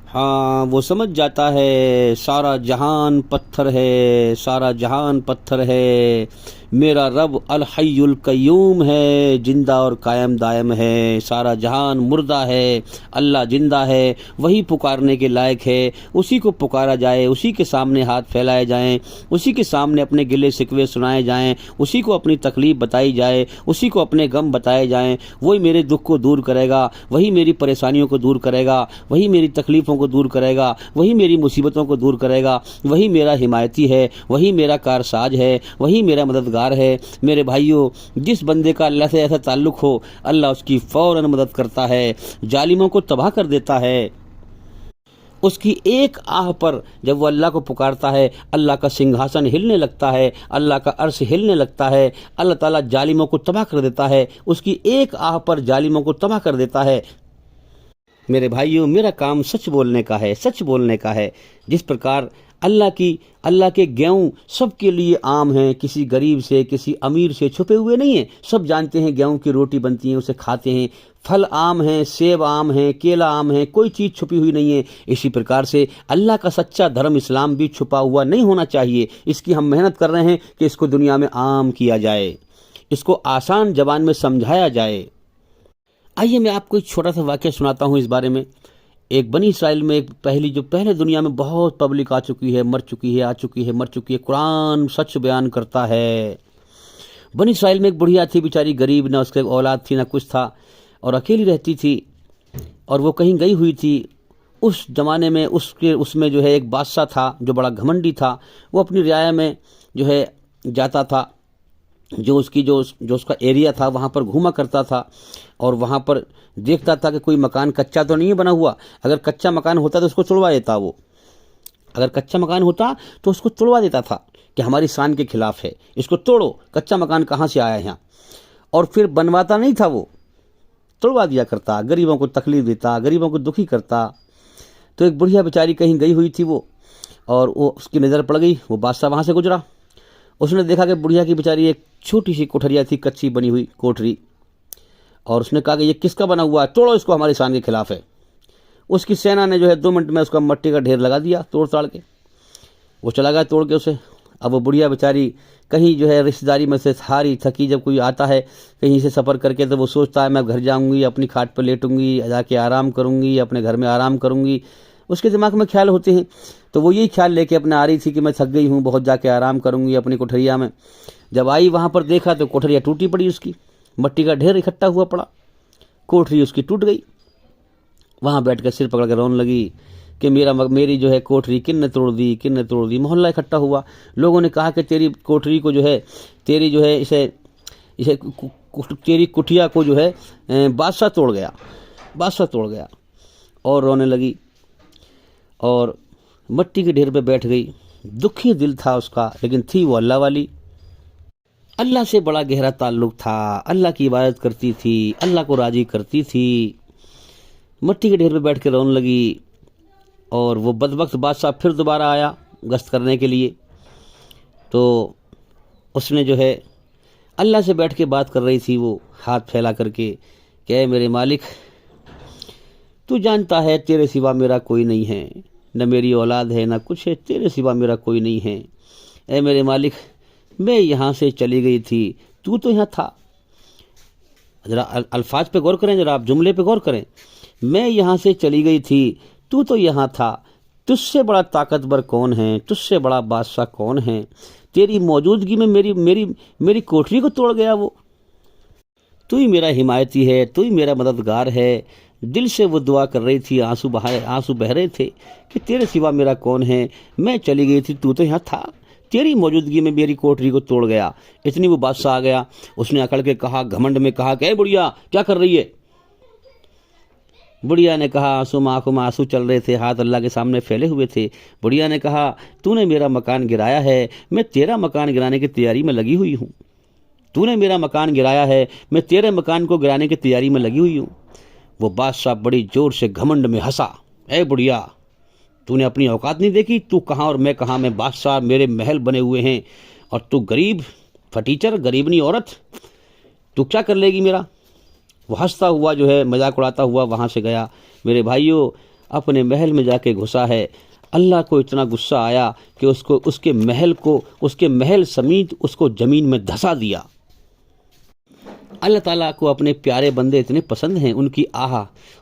हाँ, वो समझ जाता है सारा जहान पत्थर है, सारा जहान पत्थर है, मेरा रब अल हय्युल कय्यूम है, जिंदा और कायम दायम है, सारा जहान मुर्दा है, अल्लाह जिंदा है, वही पुकारने के लायक है, उसी को पुकारा जाए, उसी के सामने हाथ फैलाए जाएं, उसी के सामने अपने गिले शिकवे सुनाए जाएं, उसी को अपनी तकलीफ़ बताई जाए, उसी को अपने गम बताए जाएं। वही मेरे दुख को दूर करेगा, वही मेरी परेशानियों को दूर करेगा, वही मेरी तकलीफ़ों को दूर करेगा, वही मेरी मुसीबतों को दूर करेगा, वही मेरा हिमायती है, वही मेरा कारसाज है, वही मेरा मददगार है। मेरे भाइयों, जिस बंदे का अल्लाह से ऐसा ताल्लुक़ हो, अल्लाह उसकी फ़ौरन मदद करता है, जालिमों को तबाह कर देता है। उसकी एक आह पर जब वो अल्लाह को पुकारता है, अल्लाह का सिंहासन हिलने लगता है, अल्लाह का अर्श हिलने लगता है, अल्लाह ताला जालिमों को तबाह कर देता है, उसकी एक आह पर जालिमों को तबाह कर देता है। मेरे भाइयों, मेरा काम सच बोलने का है, सच बोलने का है। जिस प्रकार अल्लाह के गेहूँ सबके लिए आम हैं, किसी गरीब से किसी अमीर से छुपे हुए नहीं हैं, सब जानते हैं गेहूँ की रोटी बनती है, उसे खाते हैं। फल आम हैं, सेब आम हैं, केला आम है, कोई चीज़ छुपी हुई नहीं है। इसी प्रकार से अल्लाह का सच्चा धर्म इस्लाम भी छुपा हुआ नहीं होना चाहिए। इसकी हम मेहनत कर रहे हैं कि इसको दुनिया में आम किया जाए, इसको आसान ज़बान में समझाया जाए। आइए मैं आपको एक छोटा सा वाक़या सुनाता हूँ इस बारे में। एक बनी इसराइल में एक पहले दुनिया में बहुत पब्लिक आ चुकी है, मर चुकी है, आ चुकी है, मर चुकी है। कुरान सच बयान करता है। बनी इसराइल में एक बुढ़िया थी, बेचारी गरीब, ना उसके औलाद थी ना कुछ था, और अकेली रहती थी, और वो कहीं गई हुई थी। उस ज़माने में उसमें जो है एक बादशाह था जो बड़ा घमंडी था। वो अपनी रियाया में जो है जाता था, जो उसका एरिया था वहाँ पर घूमा करता था, और वहाँ पर देखता था कि कोई मकान कच्चा तो नहीं है बना हुआ। अगर कच्चा मकान होता तो उसको छुड़वा देता वो। अगर कच्चा मकान होता तो उसको तोड़वा देता था कि हमारी शान के खिलाफ है, इसको तोड़ो, कच्चा मकान कहाँ से आया है यहाँ। और फिर बनवाता नहीं था, वो तोड़वा दिया करता, गरीबों को तकलीफ देता, गरीबों को दुखी करता। तो एक बुढ़िया बेचारी कहीं गई हुई थी वो, और वो उसकी नज़र पड़ गई, वो बादशाह वहाँ से गुजरा। उसने देखा कि बुढ़िया की बेचारी एक छोटी सी कोठरिया थी, कच्ची बनी हुई कोठरी, और उसने कहा कि ये किसका बना हुआ है, तोड़ो इसको, हमारी शान के खिलाफ है। उसकी सेना ने जो है 2 मिनट में उसका मट्टी का ढेर लगा दिया तोड़ ताड़ के। वो चला गया तोड़ के उसे। अब वो बुढ़िया बेचारी कहीं जो है रिश्तेदारी में से हारी थकी, जब कोई आता है कहीं से सफ़र करके तो वो सोचता है मैं घर जाऊंगी, अपनी खाट पर लेटूंगी, जाके आराम करूंगी, अपने घर में आराम करूंगी, उसके दिमाग में ख्याल होते हैं। तो वो यही ख्याल लेके अपने आ रही थी कि मैं थक गई हूँ, बहुत जाके आराम करूंगी अपनी कोठरिया में। जब आई वहाँ पर देखा तो कोठरिया टूटी पड़ी, उसकी मट्टी का ढेर इकट्ठा हुआ पड़ा, कोठरी उसकी टूट गई। वहाँ बैठ कर सिर पकड़ कर रोने लगी कि मेरी जो है कोठरी किन ने तोड़ दी, किन ने तोड़ दी। मोहल्ला इकट्ठा हुआ, लोगों ने कहा कि तेरी कोठरी को जो है, तेरी जो है इसे तेरी कुटिया को जो है बादशाह तोड़ गया, बादशाह तोड़ गया। और रोने लगी और मट्टी के ढेर पे बैठ गई। दुखी दिल था उसका, लेकिन थी वो अल्लाह वाली, अल्लाह से बड़ा गहरा ताल्लुक था, अल्लाह की इबादत करती थी, अल्लाह को राजी करती थी। मट्टी के ढेर पे बैठ के रोने लगी। और वो बदबख्त बादशाह फिर दोबारा आया गश्त करने के लिए। तो उसने जो है अल्लाह से बैठ के बात कर रही थी, वो हाथ फैला करके कि ऐ मेरे मालिक, तू जानता है तेरे सिवा मेरा कोई नहीं है, न मेरी औलाद है, न कुछ है, तेरे सिवा मेरा कोई नहीं है। ऐ मेरे मालिक, मैं यहाँ से चली गई थी, तू तो यहाँ था। ज़रा अल्फाज पे गौर करें, ज़रा आप जुमले पे गौर करें। मैं यहाँ से चली गई थी, तू तो यहाँ था। तुझसे बड़ा ताकतवर कौन है, तुझसे बड़ा बादशाह कौन है। तेरी मौजूदगी में मेरी कोठरी को तोड़ गया वो। तू ही मेरा हिमायती है, तू ही मेरा मददगार है। दिल से वो दुआ कर रही थी, आंसू बह रहे थे कि तेरे सिवा मेरा कौन है। मैं चली गई थी, तू तो यहाँ था, तेरी मौजूदगी में मेरी कोठरी को तोड़ गया। इतनी वो बादशाह आ गया। उसने अकड़ के कहा, घमंड में कहा कि बुढ़िया क्या कर रही है। बुढ़िया ने कहा, आंखों में आंसू चल रहे थे, हाथ अल्लाह के सामने फैले हुए थे। बुढ़िया ने कहा, तूने मेरा मकान गिराया है, मैं तेरा मकान गिराने की तैयारी में लगी हुई हूँ। तूने मेरा मकान गिराया है, मैं तेरे मकान को गिराने की तैयारी में लगी हुई हूँ। वो बादशाह बड़ी जोर से घमंड में हंसा। ऐ बुढ़िया, तूने अपनी औकात नहीं देखी, तू कहाँ और मैं कहाँ। मैं बादशाह, मेरे महल बने हुए हैं, और तू गरीब फटीचर, गरीबनी औरत, तू क्या कर लेगी मेरा। वो हंसता हुआ जो है, मजाक उड़ाता हुआ वहाँ से गया। मेरे भाइयों, अपने महल में जाके घुसा है। अल्लाह को इतना गुस्सा आया कि उसके महल समेत उसको ज़मीन में धंसा दिया। अल्लाह ताला को अपने प्यारे बंदे इतने पसंद हैं, उनकी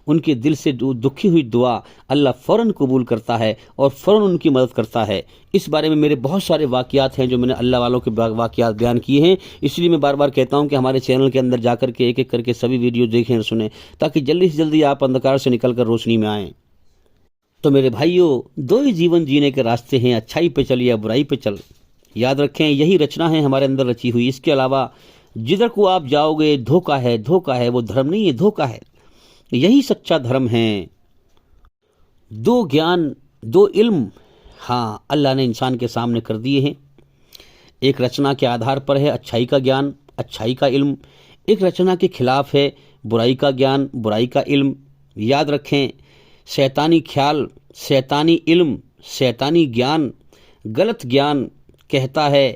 उनके दिल से दुखी हुई दुआ अल्लाह फ़ौरन कबूल करता है और फ़ौरन उनकी मदद करता है। इस बारे में मेरे बहुत सारे वाक़यात हैं जो मैंने अल्लाह वालों के वाक़यात बयान किए हैं। इसलिए मैं बार बार कहता हूं कि हमारे चैनल के अंदर जाकर के एक एक करके सभी वीडियो देखें और सुनें, ताकि जल्दी से जल्दी आप अंधकार से निकल कर रोशनी में आएँ। तो मेरे भाइयों, 2 ही जीवन जीने के रास्ते हैं, अच्छाई पे चल या बुराई पे चल। याद रखें, यही रचना है हमारे अंदर रची हुई। इसके अलावा जिधर को आप जाओगे धोखा है, धोखा है, वो धर्म नहीं है, धोखा है। यही सच्चा धर्म है। 2 ज्ञान, 2 इल्म, हाँ, अल्लाह ने इंसान के सामने कर दिए हैं। एक रचना के आधार पर है अच्छाई का ज्ञान, अच्छाई का इल्म। एक रचना के खिलाफ है बुराई का ज्ञान, बुराई का इल्म। याद रखें, शैतानी ख्याल, शैतानी इल्म, शैतानी ज्ञान, गलत ज्ञान कहता है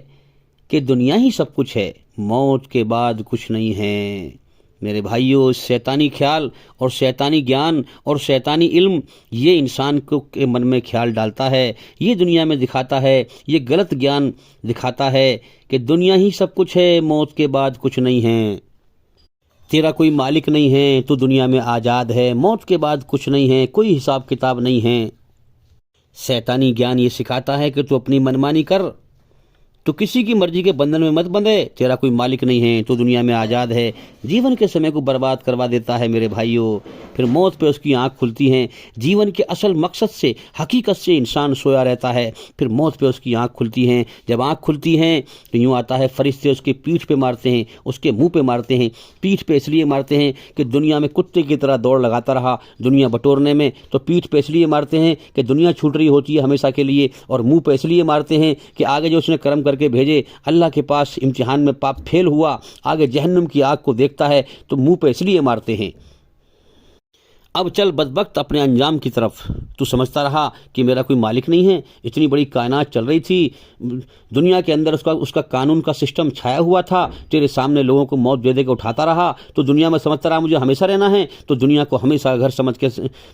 कि दुनिया ही सब कुछ है, मौत के बाद कुछ नहीं है। मेरे भाइयों, शैतानी ख्याल और शैतानी ज्ञान और शैतानी इल्म ये इंसान को के मन में ख्याल डालता है, ये दुनिया में दिखाता है, ये गलत ज्ञान दिखाता है कि दुनिया ही सब कुछ है, मौत के बाद कुछ नहीं है, तेरा कोई मालिक नहीं है, तू दुनिया में आज़ाद है, मौत के बाद कुछ नहीं है, कोई हिसाब किताब नहीं है। शैतानी ज्ञान ये सिखाता है कि तू अपनी मनमानी कर, तो किसी की मर्जी के बंधन में मत बंधे, तेरा कोई मालिक नहीं है, तो दुनिया में आज़ाद है। जीवन के समय को बर्बाद करवा देता है मेरे भाइयों, फिर मौत पे उसकी आंख खुलती है। जीवन के असल मकसद से, हकीकत से इंसान सोया रहता है, फिर मौत पे उसकी आंख खुलती है। जब आंख खुलती है तो यूँ आता है, फरिश्ते उसके पीठ पे मारते हैं, उसके मुंह पे मारते हैं। पीठ पे इसलिए मारते हैं कि दुनिया में कुत्ते की तरह दौड़ लगाता रहा दुनिया बटोरने में, तो पीठ पे इसलिए मारते हैं कि दुनिया छूट रही होती है हमेशा के लिए, और मुंह पे इसलिए मारते हैं कि आगे जो उसने कर्म करके भेजे अल्लाह के पास, इम्तिहान में पाप फेल हुआ, आगे जहन्नुम की आग को देखता है, तो मुंह पे इसलिए मारते हैं। अब चल बदबख्त अपने अंजाम की तरफ। तू समझता रहा कि मेरा कोई मालिक नहीं है, इतनी बड़ी कायनात चल रही थी, दुनिया के अंदर उसका कानून का सिस्टम छाया हुआ था, तेरे सामने लोगों को मौत दे दे के उठाता रहा, तो दुनिया में समझता रहा मुझे हमेशा रहना है, तो दुनिया को हमेशा घर समझ के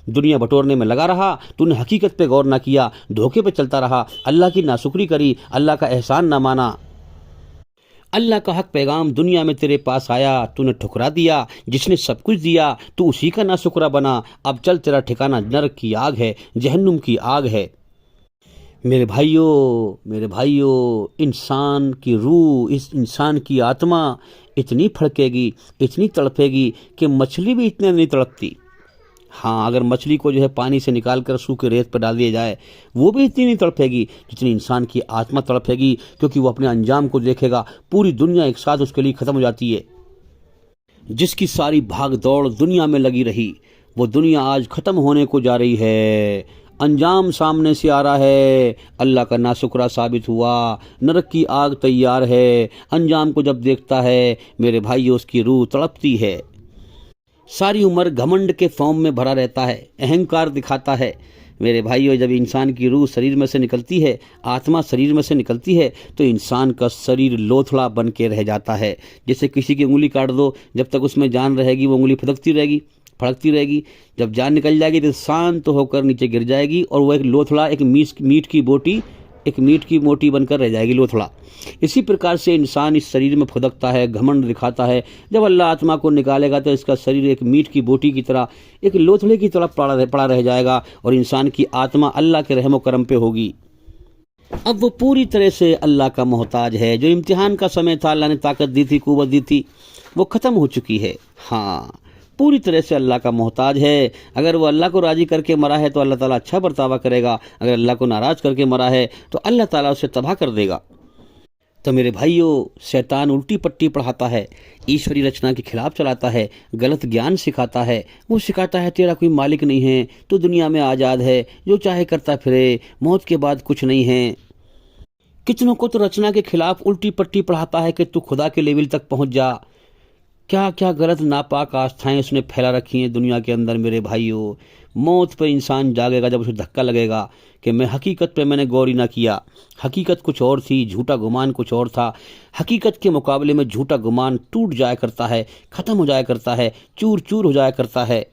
दुनिया बटोरने में लगा रहा। तूने हकीकत पे गौर ना किया, धोखे पे चलता रहा, अल्लाह की नाशुक्री करी, अल्लाह का एहसान ना माना। अल्लाह का हक पैगाम दुनिया में तेरे पास आया, तूने ठुकरा दिया। जिसने सब कुछ दिया तू उसी का नाशुक्रा बना। अब चल, तेरा ठिकाना नरक की आग है, जहन्नुम की आग है। मेरे भाइयों, इंसान की रूह, इस इंसान की आत्मा इतनी फड़केगी, इतनी तड़पेगी कि मछली भी इतने नहीं तड़पती। हाँ, अगर मछली को जो है पानी से निकाल कर सूखे रेत पर डाल दिया जाए, वो भी इतनी नहीं तड़पेगी जितनी इंसान की आत्मा तड़पेगी, क्योंकि वो अपने अंजाम को देखेगा। पूरी दुनिया एक साथ उसके लिए ख़त्म हो जाती है। जिसकी सारी भाग दौड़ दुनिया में लगी रही, वो दुनिया आज ख़त्म होने को जा रही है। अंजाम सामने से आ रहा है, अल्लाह का नाशुक्रा साबित हुआ, नरक की आग तैयार है। अंजाम को जब देखता है मेरे भाई, उसकी रूह तड़पती है। सारी उम्र घमंड के फॉर्म में भरा रहता है, अहंकार दिखाता है। मेरे भाइयों, जब इंसान की रूह शरीर में से निकलती है, आत्मा शरीर में से निकलती है, तो इंसान का शरीर लोथड़ा बन के रह जाता है। जैसे किसी की उंगली काट दो, जब तक उसमें जान रहेगी वो उंगली फड़कती रहेगी। जब जान निकल जाएगी तो शांत होकर नीचे गिर जाएगी, और वो एक लोथड़ा, एक मीट की मोटी बनकर रह जाएगी, लोथड़ा। इसी प्रकार से इंसान इस शरीर में फुदकता है, घमंड दिखाता है। जब अल्लाह आत्मा को निकालेगा तो इसका शरीर एक मीट की बोटी की तरह, एक लोथड़े की तरह पड़ा रह जाएगा, और इंसान की आत्मा अल्लाह के रहमो करम पे होगी। अब वो पूरी तरह से अल्लाह का मोहताज है। जो इम्तिहान का समय था, अल्लाह ने ताकत दी थी, कुव्वत दी थी, वो ख़त्म हो चुकी है। हाँ, पूरी तरह से अल्लाह का मोहताज है। अगर वो अल्लाह को राज़ी करके मरा है तो अल्लाह ताला अच्छा बर्तावा करेगा, अगर अल्लाह को नाराज़ करके मरा है तो अल्लाह ताला उसे तबाह कर देगा। तो मेरे भाइयों, शैतान उल्टी पट्टी पढ़ाता है, ईश्वरी रचना के खिलाफ चलाता है, गलत ज्ञान सिखाता है। वो सिखाता है तेरा कोई मालिक नहीं है, तो दुनिया में आज़ाद है, जो चाहे करता फिरे, मौत के बाद कुछ नहीं है। कितनों को तो रचना के खिलाफ उल्टी पट्टी पढ़ाता है कि तू खुदा के लेवल तक पहुंच जा। क्या क्या गलत नापाक आस्थाएं उसने फैला रखी हैं दुनिया के अंदर। मेरे भाइयों, मौत पर इंसान जागेगा जब उसे धक्का लगेगा कि मैं हकीकत पे मैंने गौर ही ना किया, हकीकत कुछ और थी, झूठा गुमान कुछ और था। हकीकत के मुकाबले में झूठा गुमान टूट जाया करता है, ख़त्म हो जाया करता है, चूर चूर हो जाया करता है।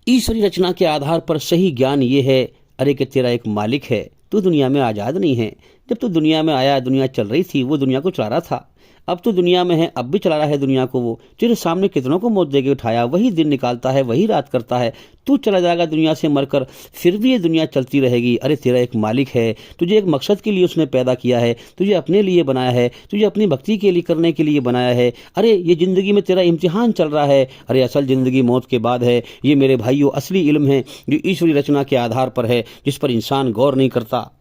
ईश्वरी रचना के आधार पर सही ज्ञान ये है, अरे कि तेरा एक मालिक है, तू दुनिया में आज़ाद नहीं है। जब तू दुनिया में आया, दुनिया चल रही थी, वो दुनिया को चला रहा था। अब तो दुनिया में है, अब भी चला रहा है दुनिया को। वो तेरे सामने कितनों को मौत देके उठाया, वही दिन निकालता है, वही रात करता है। तू चला जाएगा दुनिया से मरकर, फिर भी ये दुनिया चलती रहेगी। अरे तेरा एक मालिक है, तुझे एक मकसद के लिए उसने पैदा किया है, तुझे अपने लिए बनाया है, तुझे अपनी भक्ति के लिए करने के लिए बनाया है। अरे ये ज़िंदगी में तेरा इम्तिहान चल रहा है। अरे असल ज़िंदगी मौत के बाद है। ये मेरे भाइयों असली इल्म है जो ईश्वरी रचना के आधार पर है, जिस पर इंसान गौर नहीं करता।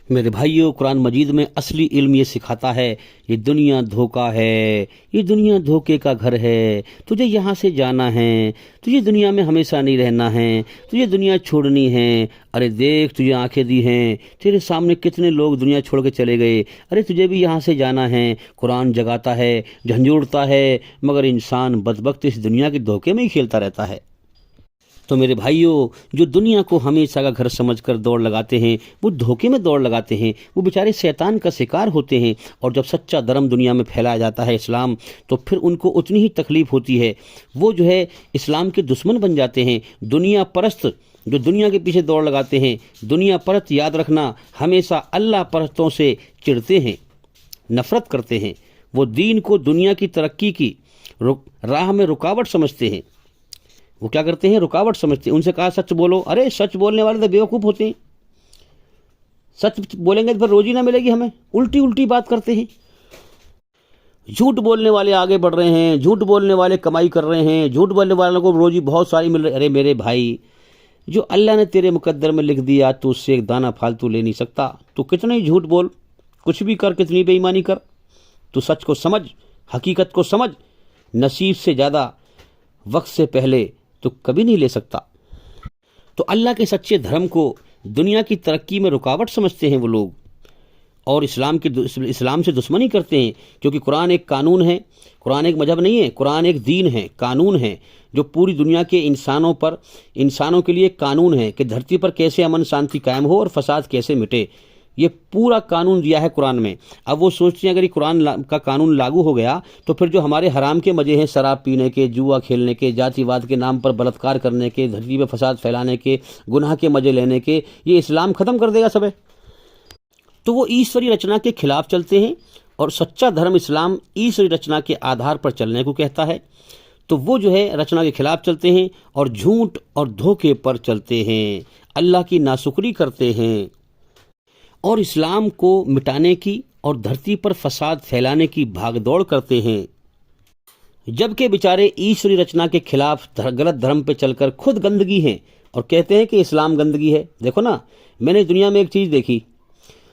मेरे भाइयों, कुरान मजीद में असली इल्म ये सिखाता है, ये दुनिया धोखा है, ये दुनिया धोखे का घर है। तुझे यहाँ से जाना है, तुझे दुनिया में हमेशा नहीं रहना है, तुझे दुनिया छोड़नी है। अरे देख, तुझे आंखें दी हैं, तेरे सामने कितने लोग दुनिया छोड़ के चले गए। अरे तुझे भी यहाँ से जाना है। कुरान जगाता है, झंझोड़ता है, मगर इंसान बदबख्त इस दुनिया के धोखे में ही खेलता रहता है। तो मेरे भाइयों, जो दुनिया को हमेशा का घर समझकर दौड़ लगाते हैं, वो धोखे में दौड़ लगाते हैं, वो बेचारे शैतान का शिकार होते हैं। और जब सच्चा धर्म दुनिया में फैलाया जाता है, इस्लाम, तो फिर उनको उतनी ही तकलीफ होती है। वो जो है इस्लाम के दुश्मन बन जाते हैं। दुनिया परस्त जो दुनिया के पीछे दौड़ लगाते हैं, दुनिया परस्त याद रखना हमेशा अल्लाह परस्तों से चिढ़ते हैं, नफरत करते हैं। वो दीन को दुनिया की तरक्की की राह में रुकावट समझते हैं। वो क्या करते हैं? रुकावट समझते हैं। उनसे कहा सच बोलो, अरे सच बोलने वाले तो बेवकूफ़ होते हैं। सच बोलेंगे तो फिर रोजी ना मिलेगी हमें, उल्टी उल्टी बात करते हैं। झूठ बोलने वाले आगे बढ़ रहे हैं, झूठ बोलने वाले कमाई कर रहे हैं, झूठ बोलने वालों को रोजी बहुत सारी मिल रही। अरे मेरे भाई, जो अल्लाह ने तेरे मुकद्दर में लिख दिया तो उससे एक दाना फालतू ले नहीं सकता। तो कितना ही झूठ बोल, कुछ भी कर, कितनी बेईमानी कर, तो सच को समझ, हकीकत को समझ। नसीब से ज़्यादा वक्त से पहले तो कभी नहीं ले सकता। तो अल्लाह के सच्चे धर्म को दुनिया की तरक्की में रुकावट समझते हैं वो लोग, और इस्लाम से दुश्मनी करते हैं। क्योंकि कुरान एक कानून है, कुरान एक मजहब नहीं है, कुरान एक दीन है, कानून है जो पूरी दुनिया के इंसानों के लिए कानून है कि धरती पर कैसे अमन शांति कायम हो और फसाद कैसे मिटे। ये पूरा कानून दिया है कुरान में। अब वो सोचते हैं अगर ये कुरान का कानून लागू हो गया तो फिर जो हमारे हराम के मजे हैं, शराब पीने के, जुआ खेलने के, जातिवाद के नाम पर बलात्कार करने के, धरती पर फसाद फैलाने के, गुनाह के मजे लेने के, ये इस्लाम ख़त्म कर देगा सब। तो वो ईश्वरी रचना के खिलाफ चलते हैं, और सच्चा धर्म इस्लाम ईश्वरी रचना के आधार पर चलने को कहता है। तो वो जो है रचना के खिलाफ चलते हैं और झूठ और धोखे पर चलते हैं, अल्लाह की नाशुक्री करते हैं और इस्लाम को मिटाने की और धरती पर फसाद फैलाने की भागदौड़ करते हैं। जबकि बेचारे ईश्वरी रचना के खिलाफ गलत धर्म पे चलकर खुद गंदगी हैं और कहते हैं कि इस्लाम गंदगी है। देखो ना, मैंने दुनिया में एक चीज़ देखी,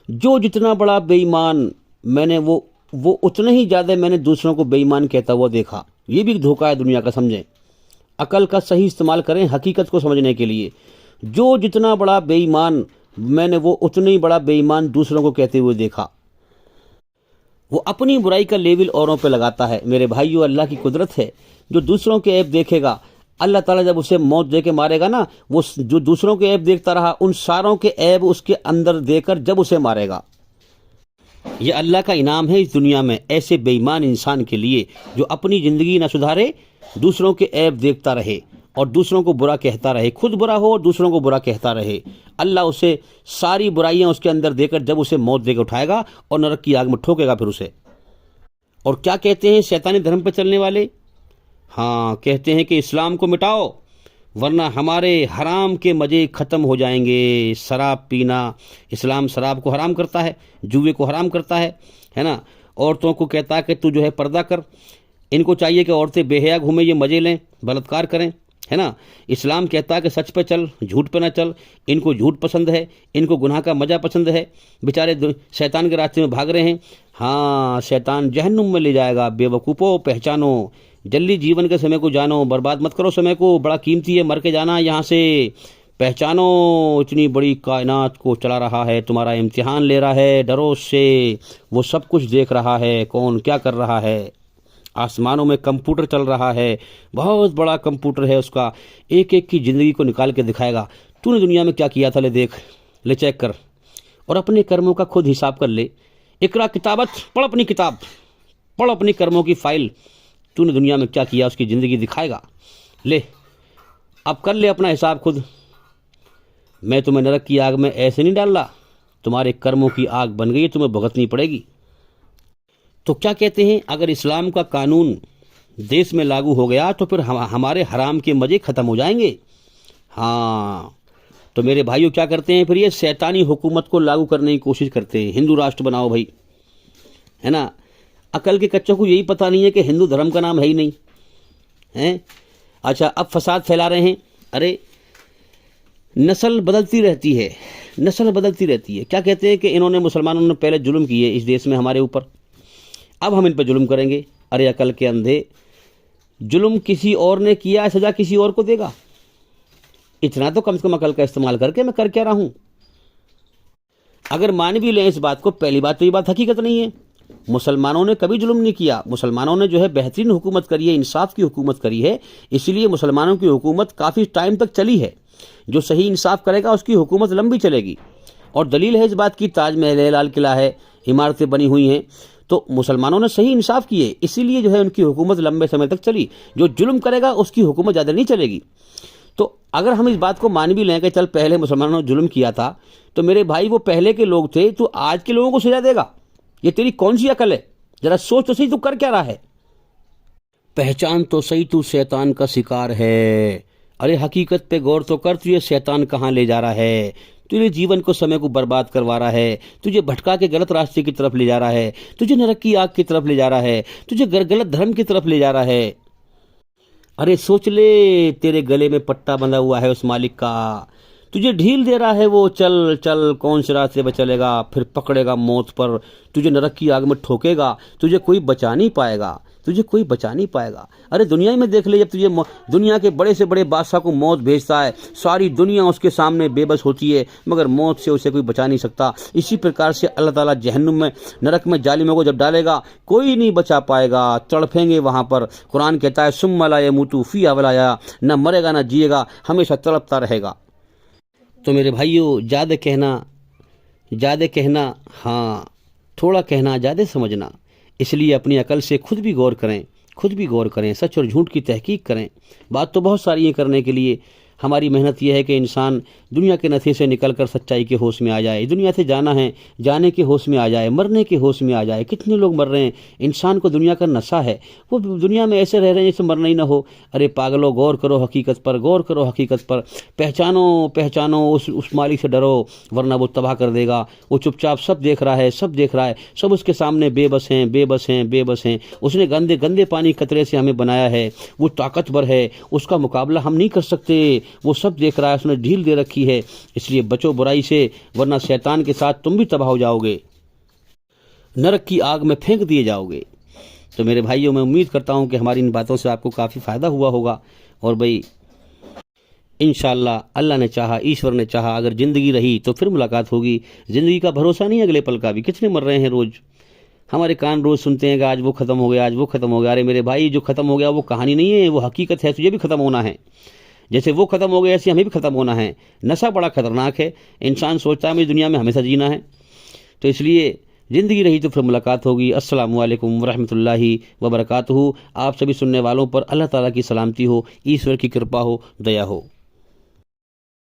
जो जितना बड़ा बेईमान मैंने वो उतने ही ज़्यादा मैंने दूसरों को बेईमान कहता हुआ देखा। ये भी धोखा है दुनिया का, समझें। अकल का सही इस्तेमाल करें हकीकत को समझने के लिए। जो जितना बड़ा बेईमान मैंने वो उतने ही बड़ा बेईमान दूसरों को कहते हुए देखा। वो अपनी बुराई का लेवल औरों पे लगाता है। मेरे भाइयों, अल्लाह की कुदरत है, जो दूसरों के ऐप देखेगा, अल्लाह ताला जब उसे मौत दे के मारेगा ना, वो जो दूसरों के ऐप देखता रहा उन सारों के ऐप उसके अंदर देकर जब उसे मारेगा। ये अल्लाह का इनाम है इस दुनिया में ऐसे बेईमान इंसान के लिए जो अपनी ज़िंदगी ना सुधारे, दूसरों के ऐप देखता रहे और दूसरों को बुरा कहता रहे, खुद बुरा हो और दूसरों को बुरा कहता रहे। अल्लाह उसे सारी बुराइयां उसके अंदर देकर जब उसे मौत देकर उठाएगा और नरक की आग में ठोकेगा फिर उसे। और क्या कहते हैं शैतानी धर्म पर चलने वाले? हाँ, कहते हैं कि इस्लाम को मिटाओ वरना हमारे हराम के मज़े ख़त्म हो जाएंगे। शराब पीना, इस्लाम शराब को हराम करता है, जुए को हराम करता है ना। औरतों को कहता है कि तू जो है पर्दा कर। इनको चाहिए कि औरतें बेहया घूमें, ये मज़े लें, बलात्कार करें, है ना। इस्लाम कहता है कि सच पे चल, झूठ पे ना चल। इनको झूठ पसंद है, इनको गुनाह का मज़ा पसंद है। बेचारे शैतान के रास्ते में भाग रहे हैं। हाँ, शैतान जहन्नुम में ले जाएगा। बेवकूफ़ों, पहचानो, जल्दी जीवन के समय को जानो, बर्बाद मत करो समय को, बड़ा कीमती है, मर के जाना यहाँ से। पहचानो, इतनी बड़ी कायनात को चला रहा है, तुम्हारा इम्तिहान ले रहा है, डरो उससे। वो सब कुछ देख रहा है, कौन क्या कर रहा है। आसमानों में कंप्यूटर चल रहा है, बहुत बड़ा कंप्यूटर है उसका, एक एक की ज़िंदगी को निकाल के दिखाएगा। तूने दुनिया में क्या किया था, ले देख, ले चेक कर और अपने कर्मों का खुद हिसाब कर ले। इकरा किताबत, पढ़ अपनी किताब, पढ़ अपनी कर्मों की फाइल। तूने दुनिया में क्या किया उसकी ज़िंदगी दिखाएगा। ले अब कर ले अपना हिसाब खुद। मैं तुम्हें नरक की आग में ऐसे नहीं डाल रहा, तुम्हारे कर्मों की आग बन गई है, तुम्हें भुगतनी पड़ेगी। तो क्या कहते हैं, अगर इस्लाम का कानून देश में लागू हो गया तो फिर हमारे हराम के मज़े ख़त्म हो जाएंगे। हाँ, तो मेरे भाइयों क्या करते हैं फिर, ये शैतानी हुकूमत को लागू करने की कोशिश करते हैं। हिंदू राष्ट्र बनाओ भाई, है ना। अकल के कच्चों को यही पता नहीं है कि हिंदू धर्म का नाम है ही नहीं है। अच्छा, अब फसाद फैला रहे हैं। अरे नस्ल बदलती रहती है, नस्ल बदलती रहती है। क्या कहते हैं कि इन्होंने, मुसलमानों ने पहले जुल्म किए इस देश में हमारे ऊपर, अब हम इन पर जुल्म करेंगे। अरे अकल के अंधे, जुल्म किसी और ने किया, सजा किसी और को देगा। इतना तो कम से कम अकल का इस्तेमाल करके मैं कर क्या रहा हूं। अगर मान भी लें इस बात को, पहली बात तो ये बात हकीकत नहीं है। मुसलमानों ने कभी जुल्म नहीं किया, मुसलमानों ने जो है बेहतरीन हुकूमत करी है, इंसाफ की हुकूमत करी है। इसीलिए मुसलमानों की हुकूमत काफ़ी टाइम तक चली है। जो सही इंसाफ करेगा उसकी हुकूमत लंबी चलेगी। और दलील है इस बात की, ताजमहल है, लाल किला है, इमारतें बनी हुई हैं। तो मुसलमानों ने सही इंसाफ किए, इसीलिए जो है उनकी हुकूमत लंबे समय तक चली। जो जुल्म करेगा उसकी हुकूमत ज़्यादा नहीं चलेगी। तो अगर हम इस बात को मान भी लें कि चल पहले मुसलमानों ने जुल्म किया था, तो मेरे भाई वो पहले के लोग थे, तो आज के लोगों को सजा देगा। ये तेरी कौन सी अकल है? जरा सोच तो सही, तू कर क्या रहा है। पहचान तो सही, तू शैतान का शिकार है। अरे हकीकत पे गौर तो कर, तू ये शैतान कहाँ ले जा रहा है। तुझे जीवन को, समय को बर्बाद करवा रहा है, तुझे भटका के गलत रास्ते की तरफ ले जा रहा है, तुझे नरक की आग की तरफ ले जा रहा है, तुझे गलत धर्म की तरफ ले जा रहा है। अरे सोच ले, तेरे गले में पट्टा बंधा हुआ है उस मालिक का, तुझे ढील दे रहा है वो, चल चल, कौन से रास्ते पर चलेगा, फिर पकड़ेगा मौत पर, तुझे नरक की आग में ठोकेगा, तुझे कोई बचा नहीं पाएगा, तुझे कोई बचा नहीं पाएगा। अरे दुनिया में देख ले, जब तुझे दुनिया के बड़े से बड़े बादशाह को मौत भेजता है, सारी दुनिया उसके सामने बेबस होती है, मगर मौत से उसे कोई बचा नहीं सकता। इसी प्रकार से अल्लाह ताला जहन्नुम में, नरक में जालिमों को जब डालेगा, कोई नहीं बचा पाएगा, तड़फेंगे वहाँ पर। कुरान कहता है सुम्मा ला यमूतु फीहा वला यहया, न मरेगा न जिएगा, हमेशा तड़पता रहेगा। तो मेरे भाइयों, ज़्यादा कहना हाँ, थोड़ा कहना, ज़्यादा समझना। इसलिए अपनी अकल से खुद भी गौर करें, सच और झूठ की तहकीक करें। बात तो बहुत सारी है करने के लिए। हमारी मेहनत यह है कि इंसान दुनिया के नशे से निकलकर सच्चाई के होश में आ जाए, दुनिया से जाना है, जाने के होश में आ जाए, मरने के होश में आ जाए। कितने लोग मर रहे हैं, इंसान को दुनिया का नशा है, वो दुनिया में ऐसे रह रहे हैं जैसे मरना ही ना हो। अरे पागलों, गौर करो हकीकत पर, पहचानो उस मालिक से डरो, वरना वो तबाह कर देगा। वो चुपचाप सब देख रहा है, सब उसके सामने बेबस हैं। उसने गंदे गंदे पानी कतरे से हमें बनाया है, वो ताकतवर है, उसका मुकाबला हम नहीं कर सकते, वो सब देख रहा है, उसने ढील दे रखी है। इसलिए बचो बुराई से, वरना शैतान के साथ तुम भी तबाह हो जाओगे, नरक की आग में फेंक दिए जाओगे। तो मेरे भाइयों, मैं उम्मीद करता हूं कि हमारी इन बातों से आपको काफ़ी फ़ायदा हुआ होगा। और भाई इंशाअल्लाह, अल्लाह ने चाहा, ईश्वर ने चाहा, अगर ज़िंदगी रही तो फिर मुलाकात होगी। ज़िंदगी का भरोसा नहीं अगले पल का भी। कितने मर रहे हैं रोज़, हमारे कान रोज़ सुनते हैं कि आज वो ख़त्म हो गया, अरे मेरे भाई, जो ख़त्म हो गया वो कहानी नहीं है, वो हकीकत है। तुझे भी ख़त्म होना है, जैसे वो ख़त्म हो गए ऐसे हमें भी ख़त्म होना है। नशा बड़ा ख़तरनाक है, इंसान सोचता है मुझे दुनिया में हमेशा जीना है। तो इसलिए ज़िंदगी रही तो फिर मुलाकात होगी। अस्सलामु अलैकुम वरहमतुल्लाहि वबरकातुहू। आप सभी सुनने वालों पर अल्लाह ताला की सलामती हो, ईश्वर की कृपा हो, दया हो।